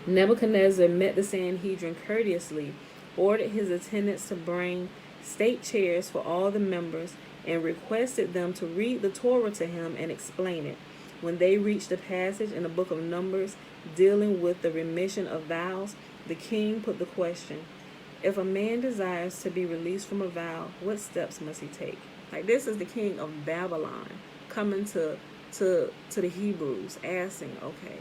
Nebuchadnezzar met the Sanhedrin courteously, ordered his attendants to bring state chairs for all the members, and requested them to read the Torah to him and explain it. When they reached a passage in the book of Numbers dealing with the remission of vows, the king put the question, "If a man desires to be released from a vow, what steps must he take?" Like, this is the king of Babylon coming to the Hebrews, asking, okay,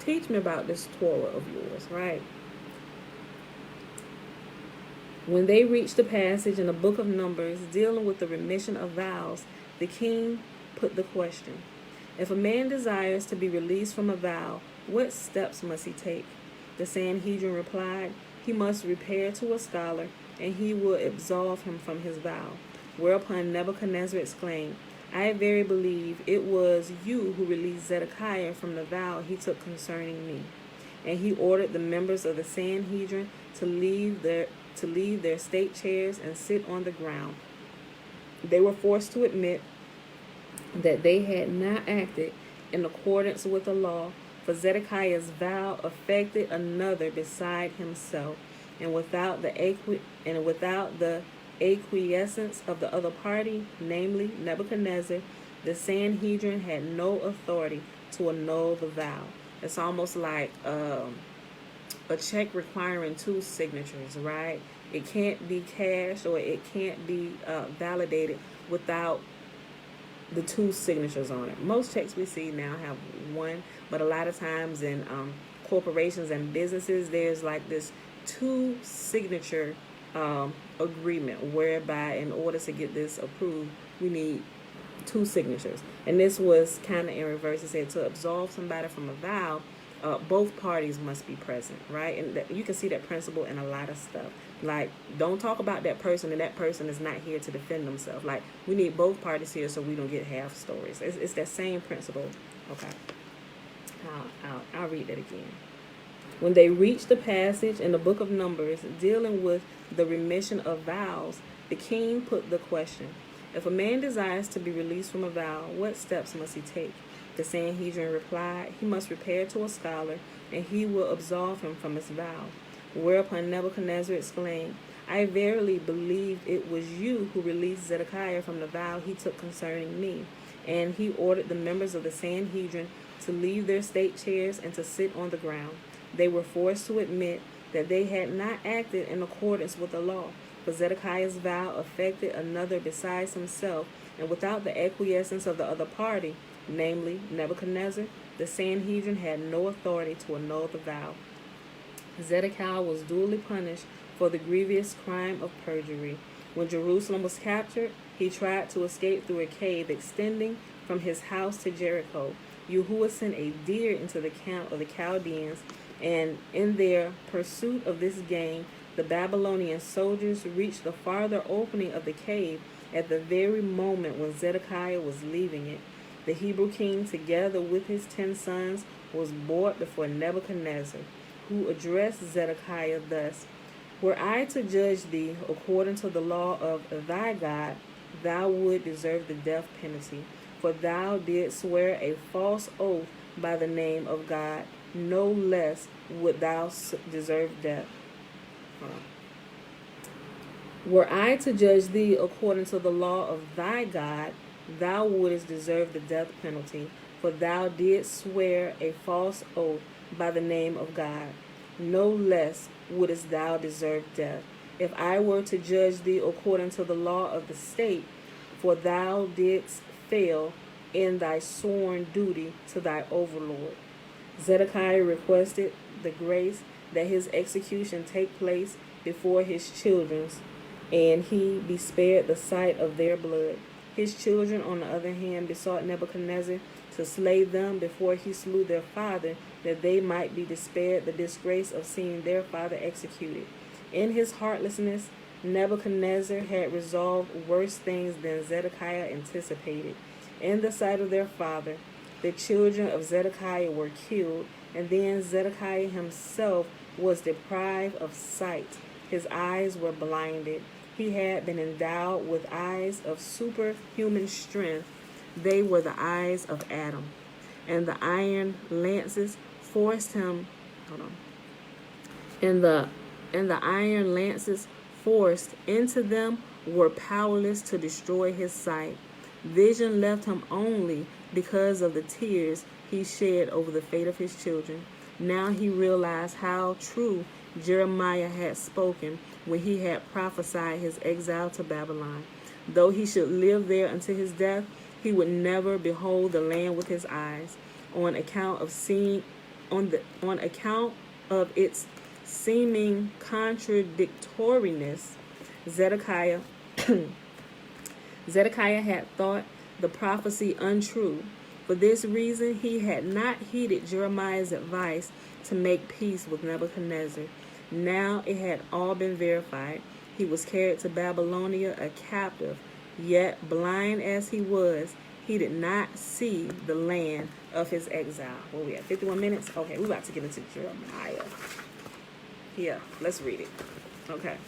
teach me about this Torah of yours, right? When they reached the passage in the book of Numbers dealing with the remission of vows, the king put the question, "If a man desires to be released from a vow, what steps must he take?" The Sanhedrin replied, "He must repair to a scholar, and he will absolve him from his vow." Whereupon Nebuchadnezzar exclaimed, "I verily believe it was you who released Zedekiah from the vow he took concerning me." And he ordered the members of the Sanhedrin to leave their state chairs and sit on the ground. They were forced to admit that they had not acted in accordance with the law, for Zedekiah's vow affected another beside himself, and without the acquiescence of the other party, namely Nebuchadnezzar, the Sanhedrin had no authority to annul the vow. It's almost like a check requiring 2 signatures, right? It can't be cashed, or it can't be validated without the 2 signatures on it. Most checks we see now have 1, but a lot of times in corporations and businesses, there's like this 2 signature agreement, whereby in order to get this approved, we need 2 signatures. And this was kind of in reverse. It said to absolve somebody from a vow, both parties must be present, right? And you can see that principle in a lot of stuff. Like, don't talk about that person and that person is not here to defend themselves. Like, we need both parties here so we don't get half stories. It's that same principle. Okay, I'll read that again. When they reached the passage in the book of Numbers dealing with the remission of vows, the king put the question, "If a man desires to be released from a vow, what steps must he take?" The Sanhedrin replied, "He must repair to a scholar, and he will absolve him from his vow." Whereupon Nebuchadnezzar exclaimed, "I verily believe it was you who released Zedekiah from the vow he took concerning me." And he ordered the members of the Sanhedrin to leave their state chairs and to sit on the ground. They were forced to admit that they had not acted in accordance with the law, for Zedekiah's vow affected another besides himself, and without the acquiescence of the other party, namely Nebuchadnezzar, the Sanhedrin had no authority to annul the vow. Zedekiah was duly punished for the grievous crime of perjury. When Jerusalem was captured, he tried to escape through a cave extending from his house to Jericho. Yahuah sent a deer into the camp of the Chaldeans, and in their pursuit of this game, the Babylonian soldiers reached the farther opening of the cave at the very moment when Zedekiah was leaving it. The Hebrew king, together with his 10 sons, was brought before Nebuchadnezzar, who addressed Zedekiah thus, "Were I to judge thee according to the law of thy God, thou would deserve the death penalty, for thou didst swear a false oath by the name of God. No less would thou deserve death." Were I to judge thee according to the law of thy God, thou wouldest deserve the death penalty, for thou didst swear a false oath by the name of God. No less wouldest thou deserve death. If I were to judge thee according to the law of the state, for thou didst fail in thy sworn duty to thy overlord. Zedekiah requested the grace that his execution take place before his children's, and he be spared the sight of their blood. His children, on the other hand, besought Nebuchadnezzar to slay them before he slew their father, that they might be spared the disgrace of seeing their father executed. In his heartlessness, Nebuchadnezzar had resolved worse things than Zedekiah anticipated. In the sight of their father, the children of Zedekiah were killed, and then Zedekiah himself was deprived of sight. His eyes were blinded. He had been endowed with eyes of superhuman strength. They were the eyes of Adam. And the iron lances forced him, and the iron lances forced into them were powerless to destroy his sight. Vision left him only because of the tears he shed over the fate of his children. Now he realized how true Jeremiah had spoken when he had prophesied his exile to Babylon. Though he should live there until his death, he would never behold the land with his eyes, on account of its seeming contradictoriness. Zedekiah had thought the prophecy untrue. For this reason, he had not heeded Jeremiah's advice to make peace with Nebuchadnezzar. Now it had all been verified. He was carried to Babylonia a captive, yet blind as he was, he did not see the land of his exile. Where we at? 51 minutes? Okay, we're about to get into Jeremiah. Yeah, let's read it. Okay.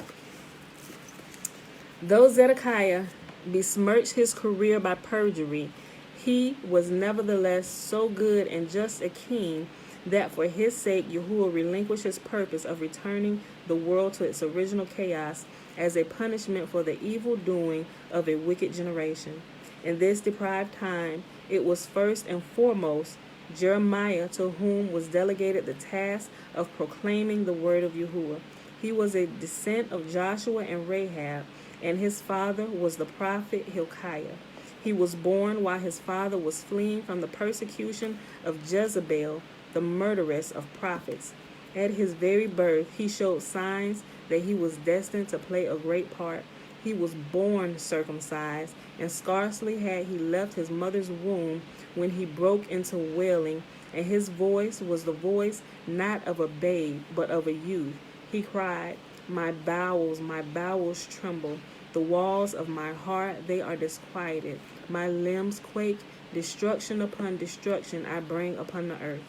Though Zedekiah besmirched his career by perjury, he was nevertheless so good and just a king that for his sake Yahuah relinquished his purpose of returning the world to its original chaos as a punishment for the evil doing of a wicked generation. In this deprived time, it was first and foremost Jeremiah to whom was delegated the task of proclaiming the word of Yahuah. He was a descendant of Joshua and Rahab, and his father was the prophet Hilkiah. He was born while his father was fleeing from the persecution of Jezebel, the murderess of prophets. At his very birth, he showed signs that he was destined to play a great part. He was born circumcised, and scarcely had he left his mother's womb when he broke into wailing, and his voice was the voice not of a babe, but of a youth. He cried, my bowels tremble. The walls of my heart, they are disquieted. My limbs quake. Destruction upon destruction I bring upon the earth.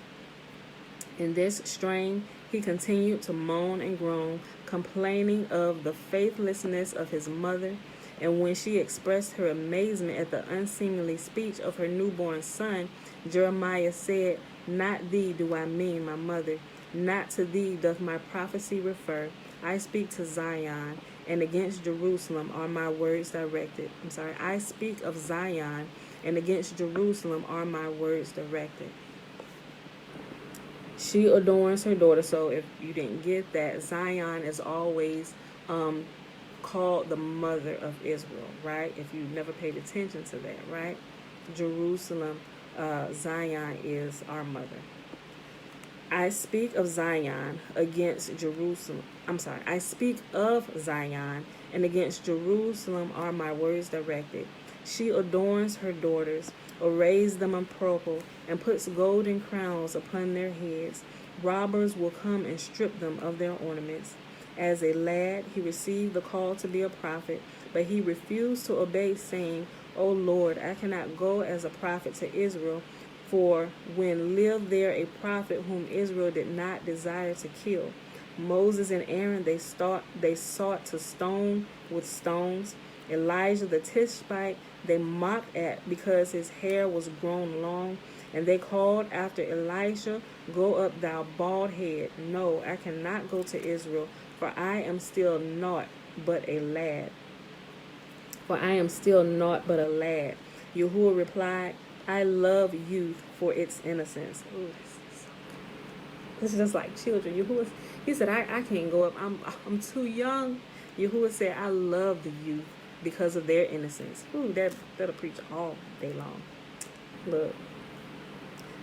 In this strain, he continued to moan and groan, complaining of the faithlessness of his mother. And when she expressed her amazement at the unseemly speech of her newborn son, Jeremiah said, not thee do I mean, my mother. Not to thee doth my prophecy refer. I speak to Zion, and against Jerusalem are my words directed. I speak of Zion, and against Jerusalem are my words directed. She adorns her daughter. So if you didn't get that, Zion is always called the mother of Israel, right? If you never paid attention to that, right? Jerusalem, Zion is our mother. I speak of Zion against Jerusalem. I speak of Zion, and against Jerusalem are my words directed. She adorns her daughters, arrays them in purple, and puts golden crowns upon their heads. Robbers will come and strip them of their ornaments. As a lad, he received the call to be a prophet, but he refused to obey, saying, O Lord, I cannot go as a prophet to Israel, for when lived there a prophet whom Israel did not desire to kill. Moses and Aaron they sought to stone with stones. Elijah the Tishbite they mocked at because his hair was grown long. And they called after Elisha, Go up, thou bald head. No, I cannot go to Israel, for I am still naught but a lad. For I am still naught but a lad. Yahuah replied, I love youth for its innocence. Ooh, this is just like children. Yahuah, he said, I can't go up. I'm too young. Yahuah said, I love the youth because of their innocence. Ooh, that'll preach all day long. Look,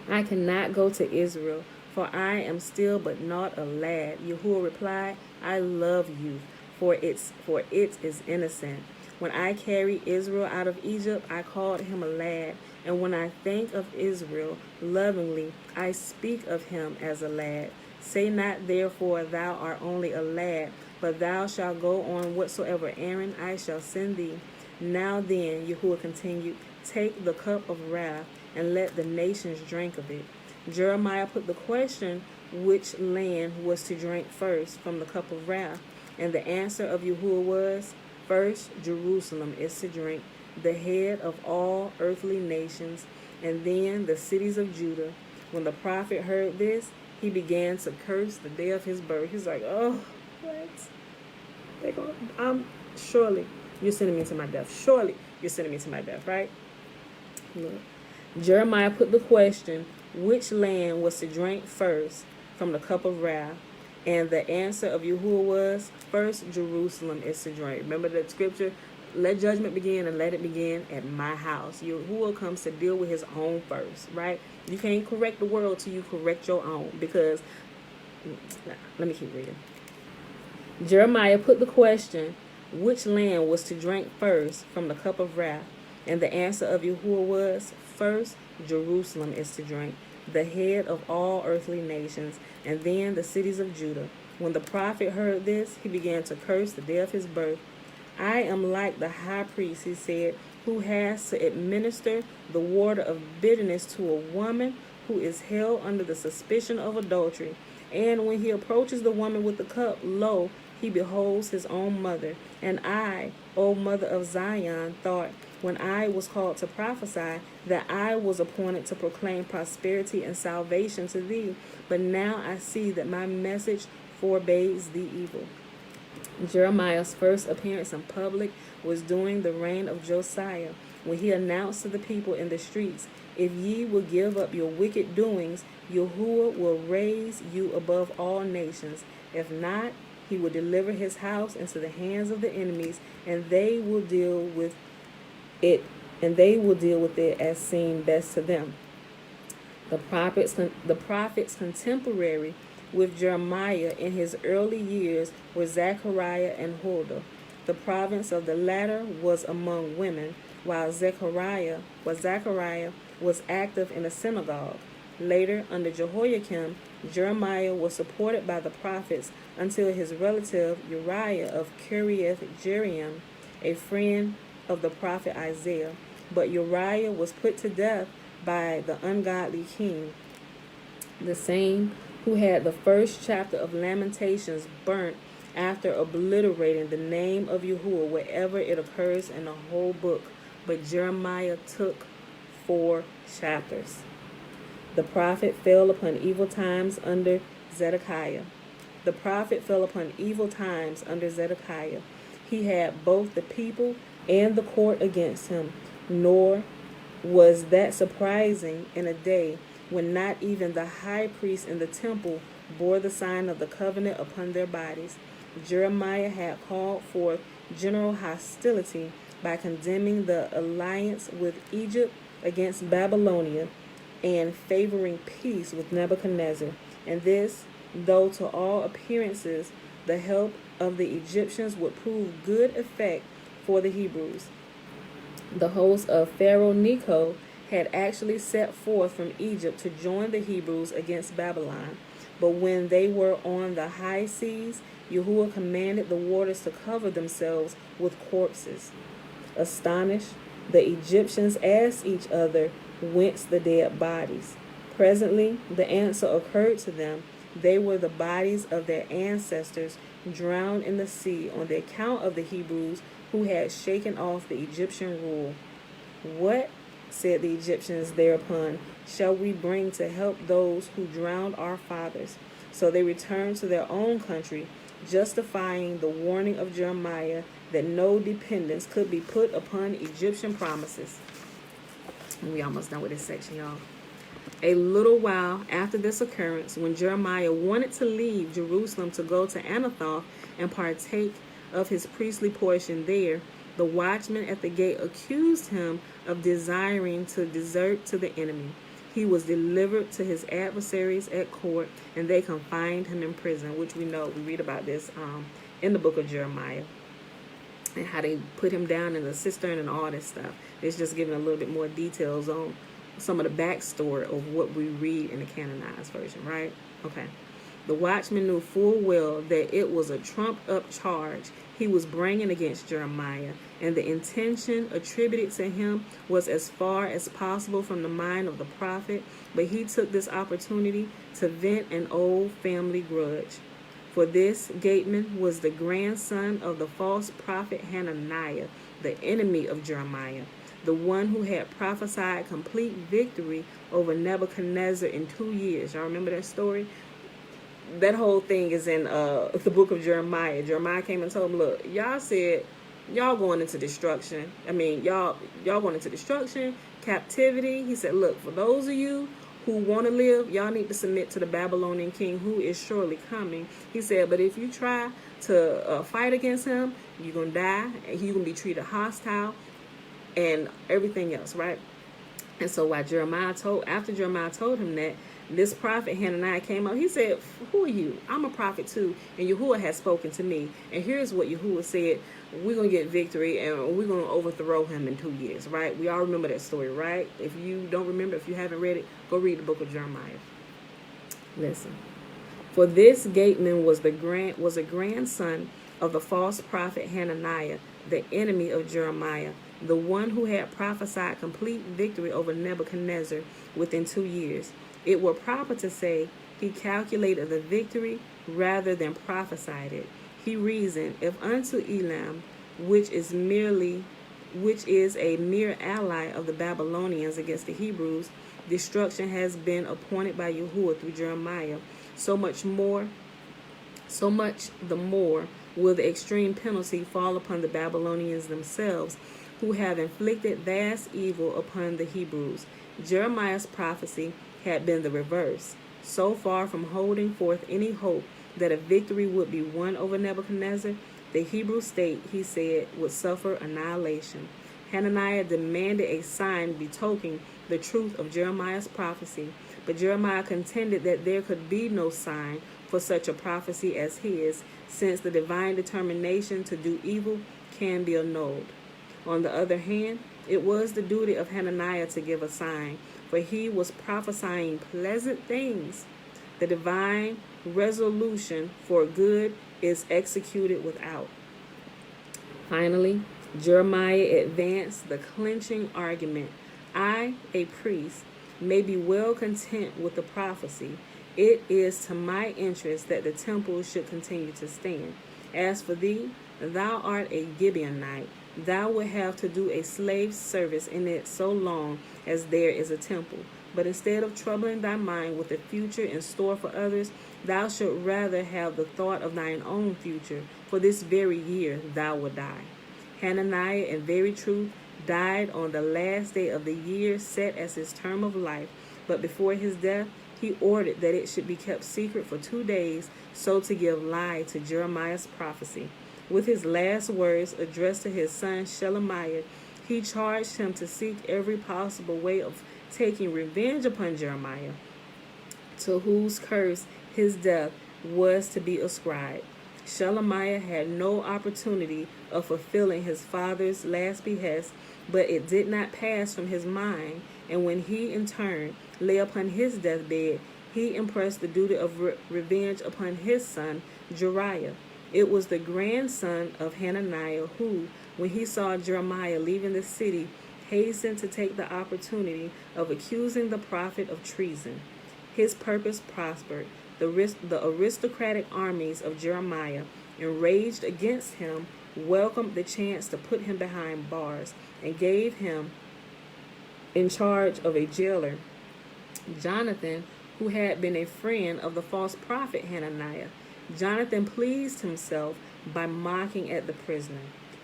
I cannot go to Israel, for I am still but not a lad. Yahuah replied, I love youth, for it is innocent. When I carried Israel out of Egypt, I called him a lad. And when I think of Israel lovingly, I speak of him as a lad. Say not therefore, thou art only a lad, but thou shalt go on whatsoever errand I shall send thee. Now then, Yahuah continued, take the cup of wrath, and let the nations drink of it. Jeremiah put the question, which land was to drink first from the cup of wrath? And the answer of Yahuah was, first Jerusalem is to drink, the head of all earthly nations, and then the cities of Judah. When the prophet heard this, he began to curse the day of his birth. He's like, oh, what? Surely you're sending me to my death. Surely you're sending me to my death, right? Look. Jeremiah put the question, which land was to drink first from the cup of wrath? And the answer of Yahuah was, first Jerusalem is to drink. Remember that scripture, let judgment begin and let it begin at my house. Yahuah comes to deal with his own first, right? You can't correct the world till you correct your own, because, let me keep reading. Jeremiah put the question, which land was to drink first from the cup of wrath? And the answer of Yahuah was, first Jerusalem is to drink, the head of all earthly nations, and then the cities of Judah. When the prophet heard this, he began to curse the day of his birth. I am like the high priest, he said, who has to administer the water of bitterness to a woman who is held under the suspicion of adultery. And when he approaches the woman with the cup, lo, he beholds his own mother. And I, O mother of Zion, thought, when I was called to prophesy, that I was appointed to proclaim prosperity and salvation to thee. But now I see that my message forbids the evil. Jeremiah's first appearance in public was during the reign of Josiah, when he announced to the people in the streets, if ye will give up your wicked doings, Yahuah will raise you above all nations. If not, he will deliver his house into the hands of the enemies, and they will deal with it as seemed best to them. The prophets contemporary with Jeremiah in his early years were Zechariah and Huldah. The province of the latter was among women, while Zechariah was active in a synagogue. Later, under Jehoiakim, Jeremiah was supported by the prophets until his relative Uriah of Kiriath Jearim, a friend of the prophet Isaiah. But Uriah was put to death by the ungodly king, the same who had the first chapter of Lamentations burnt after obliterating the name of Yahuah wherever it occurs in the whole book. But Jeremiah took 4 chapters. The prophet fell upon evil times under Zedekiah. He had both the people and the court against him, nor was that surprising in a day when not even the high priest in the temple bore the sign of the covenant upon their bodies. Jeremiah had called forth general hostility by condemning the alliance with Egypt against Babylonia and favoring peace with Nebuchadnezzar. And this, though to all appearances the help of the Egyptians would prove good effect for the Hebrews. The host of Pharaoh Necho had actually set forth from Egypt to join the Hebrews against Babylon. But when they were on the high seas, Yahuah commanded the waters to cover themselves with corpses. Astonished, the Egyptians asked each other whence the dead bodies. Presently, the answer occurred to them. They were the bodies of their ancestors drowned in the sea on the account of the Hebrews who had shaken off the Egyptian rule. What, said the Egyptians thereupon, shall we bring to help those who drowned our fathers? So they returned to their own country, justifying the warning of Jeremiah that no dependence could be put upon Egyptian promises. And we almost done with this section, y'all. A little while after this occurrence, when Jeremiah wanted to leave Jerusalem to go to Anathoth and partake of his priestly portion there, the watchman at the gate accused him of desiring to desert to the enemy. He was delivered to his adversaries at court, and they confined him in prison, which we read about this in the book of Jeremiah, and how they put him down in the cistern and all this stuff. It's just giving a little bit more details on some of the backstory of what we read in the canonized version, right? Okay. The watchman knew full well that it was a trumped-up charge he was bringing against Jeremiah, and the intention attributed to him was as far as possible from the mind of the prophet, but he took this opportunity to vent an old family grudge. For this gateman was the grandson of the false prophet Hananiah, the enemy of Jeremiah, the one who had prophesied complete victory over Nebuchadnezzar in 2 years. Y'all remember that story? That whole thing is in the book of Jeremiah. Jeremiah came and told him, look, y'all said y'all going into destruction. Y'all going into destruction, captivity. He said, look, for those of you who want to live, y'all need to submit to the Babylonian king who is surely coming. He said, but if you try to fight against him, you're going to die, and you're going to be treated hostile and everything else, right? And so after Jeremiah told him that, this prophet Hananiah came up. He said, who are you? I'm a prophet too, and Yahuah has spoken to me. And here's what Yahuah said. We're going to get victory, and we're going to overthrow him in 2 years, right? We all remember that story, right? If you don't remember, if you haven't read it, go read the book of Jeremiah. Listen. For this gateman was a grandson of the false prophet Hananiah, the enemy of Jeremiah, the one who had prophesied complete victory over Nebuchadnezzar within 2 years. It were proper to say he calculated the victory rather than prophesied it. He reasoned, if unto Elam, which is a mere ally of the Babylonians against the Hebrews, destruction has been appointed by Yahuah through Jeremiah, so much the more will the extreme penalty fall upon the Babylonians themselves, who have inflicted vast evil upon the Hebrews. Jeremiah's prophecy had been the reverse. So far from holding forth any hope that a victory would be won over Nebuchadnezzar, the Hebrew state, he said, would suffer annihilation. Hananiah demanded a sign betokening the truth of Jeremiah's prophecy, but Jeremiah contended that there could be no sign for such a prophecy as his, since the divine determination to do evil can be annulled. On the other hand, it was the duty of Hananiah to give a sign, for he was prophesying pleasant things. The divine resolution for good is executed without. Finally, Jeremiah advanced the clinching argument. I, a priest, may be well content with the prophecy. It is to my interest that the temple should continue to stand. As for thee, thou art a Gibeonite. Thou wilt have to do a slave service in it so long as there is a temple. But instead of troubling thy mind with the future in store for others, thou shalt rather have the thought of thine own future, for this very year thou wilt die. Hananiah, in very truth, died on the last day of the year set as his term of life, but before his death he ordered that it should be kept secret for 2 days, so to give lie to Jeremiah's prophecy. With his last words addressed to his son Shelemiah, he charged him to seek every possible way of taking revenge upon Jeremiah, to whose curse his death was to be ascribed. Shelemiah had no opportunity of fulfilling his father's last behest, but it did not pass from his mind, and when he in turn lay upon his deathbed, he impressed the duty of revenge upon his son Jeriah. It was the grandson of Hananiah who, when he saw Jeremiah leaving the city, hastened to take the opportunity of accusing the prophet of treason. His purpose prospered. The aristocratic armies of Jeremiah, enraged against him, welcomed the chance to put him behind bars and gave him in charge of a jailer, Jonathan, who had been a friend of the false prophet Hananiah. Jonathan pleased himself by mocking at the prisoner.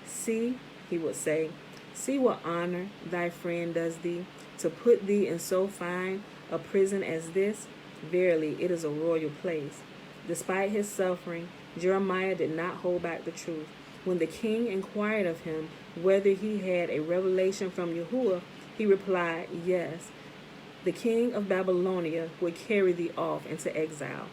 See, he would say, see what honor thy friend does thee, to put thee in so fine a prison as this. Verily, it is a royal place. Despite his suffering, Jeremiah did not hold back the truth. When the king inquired of him whether he had a revelation from Yahuah, he replied, yes, the king of Babylonia would carry thee off into exile.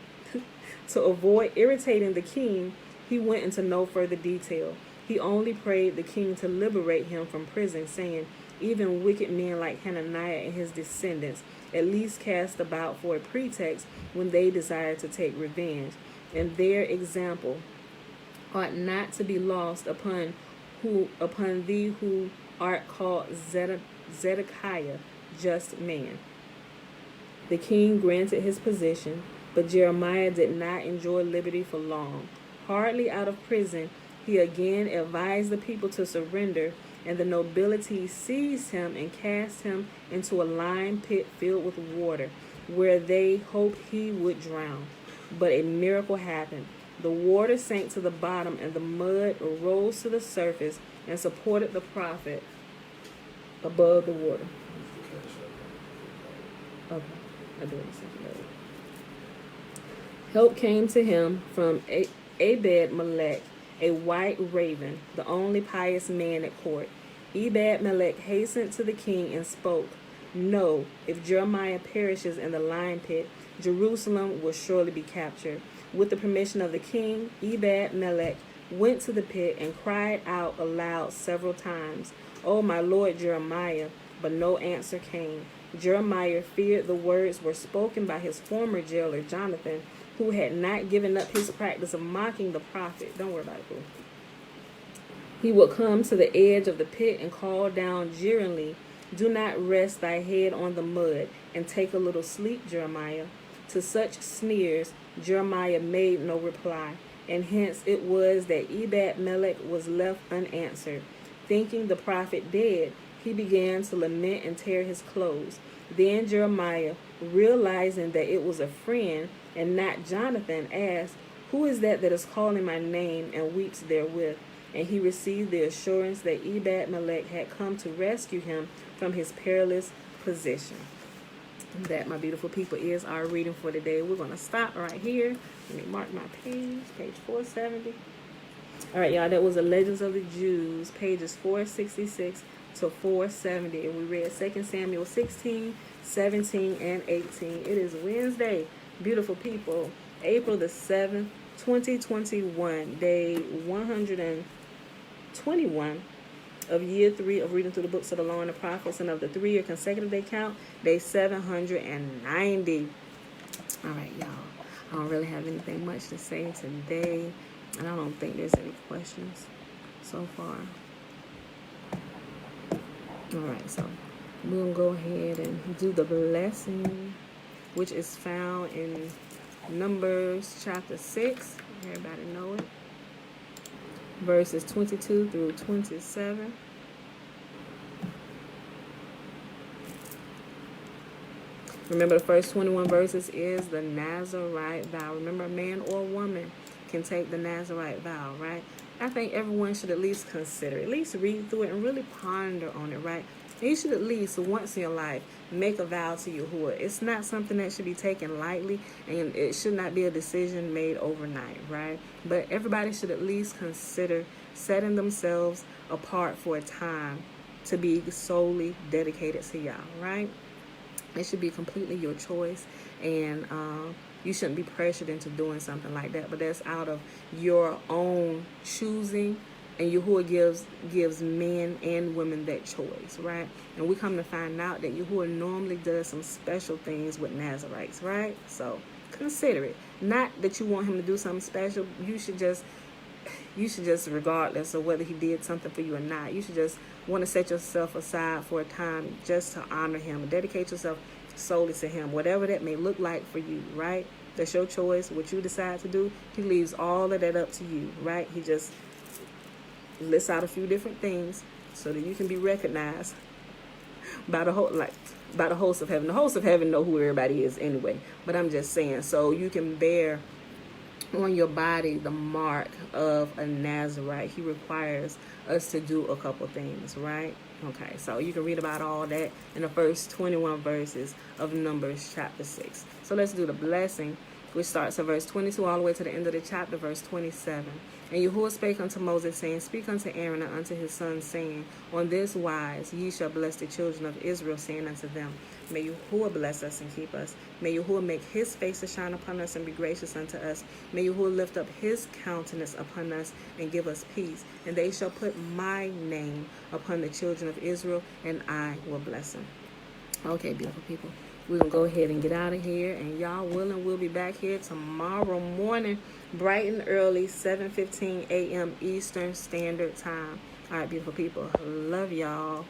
To avoid irritating the king, he went into no further detail. He only prayed the king to liberate him from prison, saying, even wicked men like Hananiah and his descendants at least cast about for a pretext when they desire to take revenge, and their example ought not to be lost upon thee who art called Zedekiah, just man. The king granted his position, but Jeremiah did not enjoy liberty for long. Hardly out of prison, he again advised the people to surrender, and the nobility seized him and cast him into a lime pit filled with water, where they hoped he would drown. But a miracle happened. The water sank to the bottom, and the mud rose to the surface and supported the prophet above the water. Okay, I'll do it in a second. Help came to him from Ebed-Melech, a white raven, the only pious man at court. Ebed-Melech hastened to the king and spoke, no, if Jeremiah perishes in the lime pit, Jerusalem will surely be captured. With the permission of the king, Ebed-Melech went to the pit and cried out aloud several times, O my lord Jeremiah, but no answer came. Jeremiah feared the words were spoken by his former jailer, Jonathan, who had not given up his practice of mocking the prophet. Don't worry about it, boo. He would come to the edge of the pit and call down jeeringly, do not rest thy head on the mud and take a little sleep, Jeremiah. To such sneers, Jeremiah made no reply, and hence it was that Ebed-Melech was left unanswered. Thinking the prophet dead, he began to lament and tear his clothes. Then Jeremiah, realizing that it was a friend and not Jonathan, asked, who is that is calling my name and weeps therewith? And he received the assurance that Ebed-Melech had come to rescue him from his perilous position. That, my beautiful people, is our reading for today. We're going to stop right here. Let me mark my page 470. All right, y'all, that was the Legends of the Jews, pages 466 to 470. And we read 2 Samuel 16, 17, and 18. It is Wednesday, beautiful people, April the 7th, 2021, day 121 of year 3 of reading through the books of the law and the prophets, and of the 3-year consecutive day count, day 790. All right, y'all. I don't really have anything much to say today, and I don't think there's any questions so far. All right, so we're going to go ahead and do the blessing, which is found in Numbers chapter 6. Everybody know it. Verses 22 through 27. Remember, the first 21 verses is the Nazarite vow. Remember, a man or a woman can take the Nazarite vow, right? I think everyone should at least consider, at least read through it and really ponder on it, right? And you should at least once in your life make a vow to Yahuah. It's not something that should be taken lightly, and it should not be a decision made overnight, right? But everybody should at least consider setting themselves apart for a time to be solely dedicated to Yah, right? It should be completely your choice, and you shouldn't be pressured into doing something like that, but that's out of your own choosing. And Yahuah gives men and women that choice, right? And we come to find out that Yahuah normally does some special things with Nazarites, right? So consider it. Not that you want him to do something special. You should just, regardless of whether he did something for you or not, you should just want to set yourself aside for a time just to honor him and dedicate yourself solely to him, whatever that may look like for you, right? That's your choice. What you decide to do, he leaves all of that up to you, right? He just lists out a few different things so that you can be recognized by the host of heaven. The host of heaven know who everybody is anyway, but I'm just saying, so you can bear on your body the mark of a Nazarite. He requires us to do a couple things, right? Okay, so you can read about all that in the first 21 verses of Numbers chapter 6. So let's do the blessing, which starts at verse 22 all the way to the end of the chapter, verse 27. And Yahuah spake unto Moses, saying, Speak unto Aaron and unto his sons, saying, On this wise ye shall bless the children of Israel, saying unto them, May Yahuah bless us and keep us. May Yahuah make his face to shine upon us and be gracious unto us. May Yahuah lift up his countenance upon us and give us peace. And they shall put my name upon the children of Israel, and I will bless them. Okay, beautiful people. We're going to go ahead and get out of here. And y'all willing, we'll be back here tomorrow morning, bright and early, 7:15 a.m. Eastern Standard Time. All right, beautiful people. Love y'all.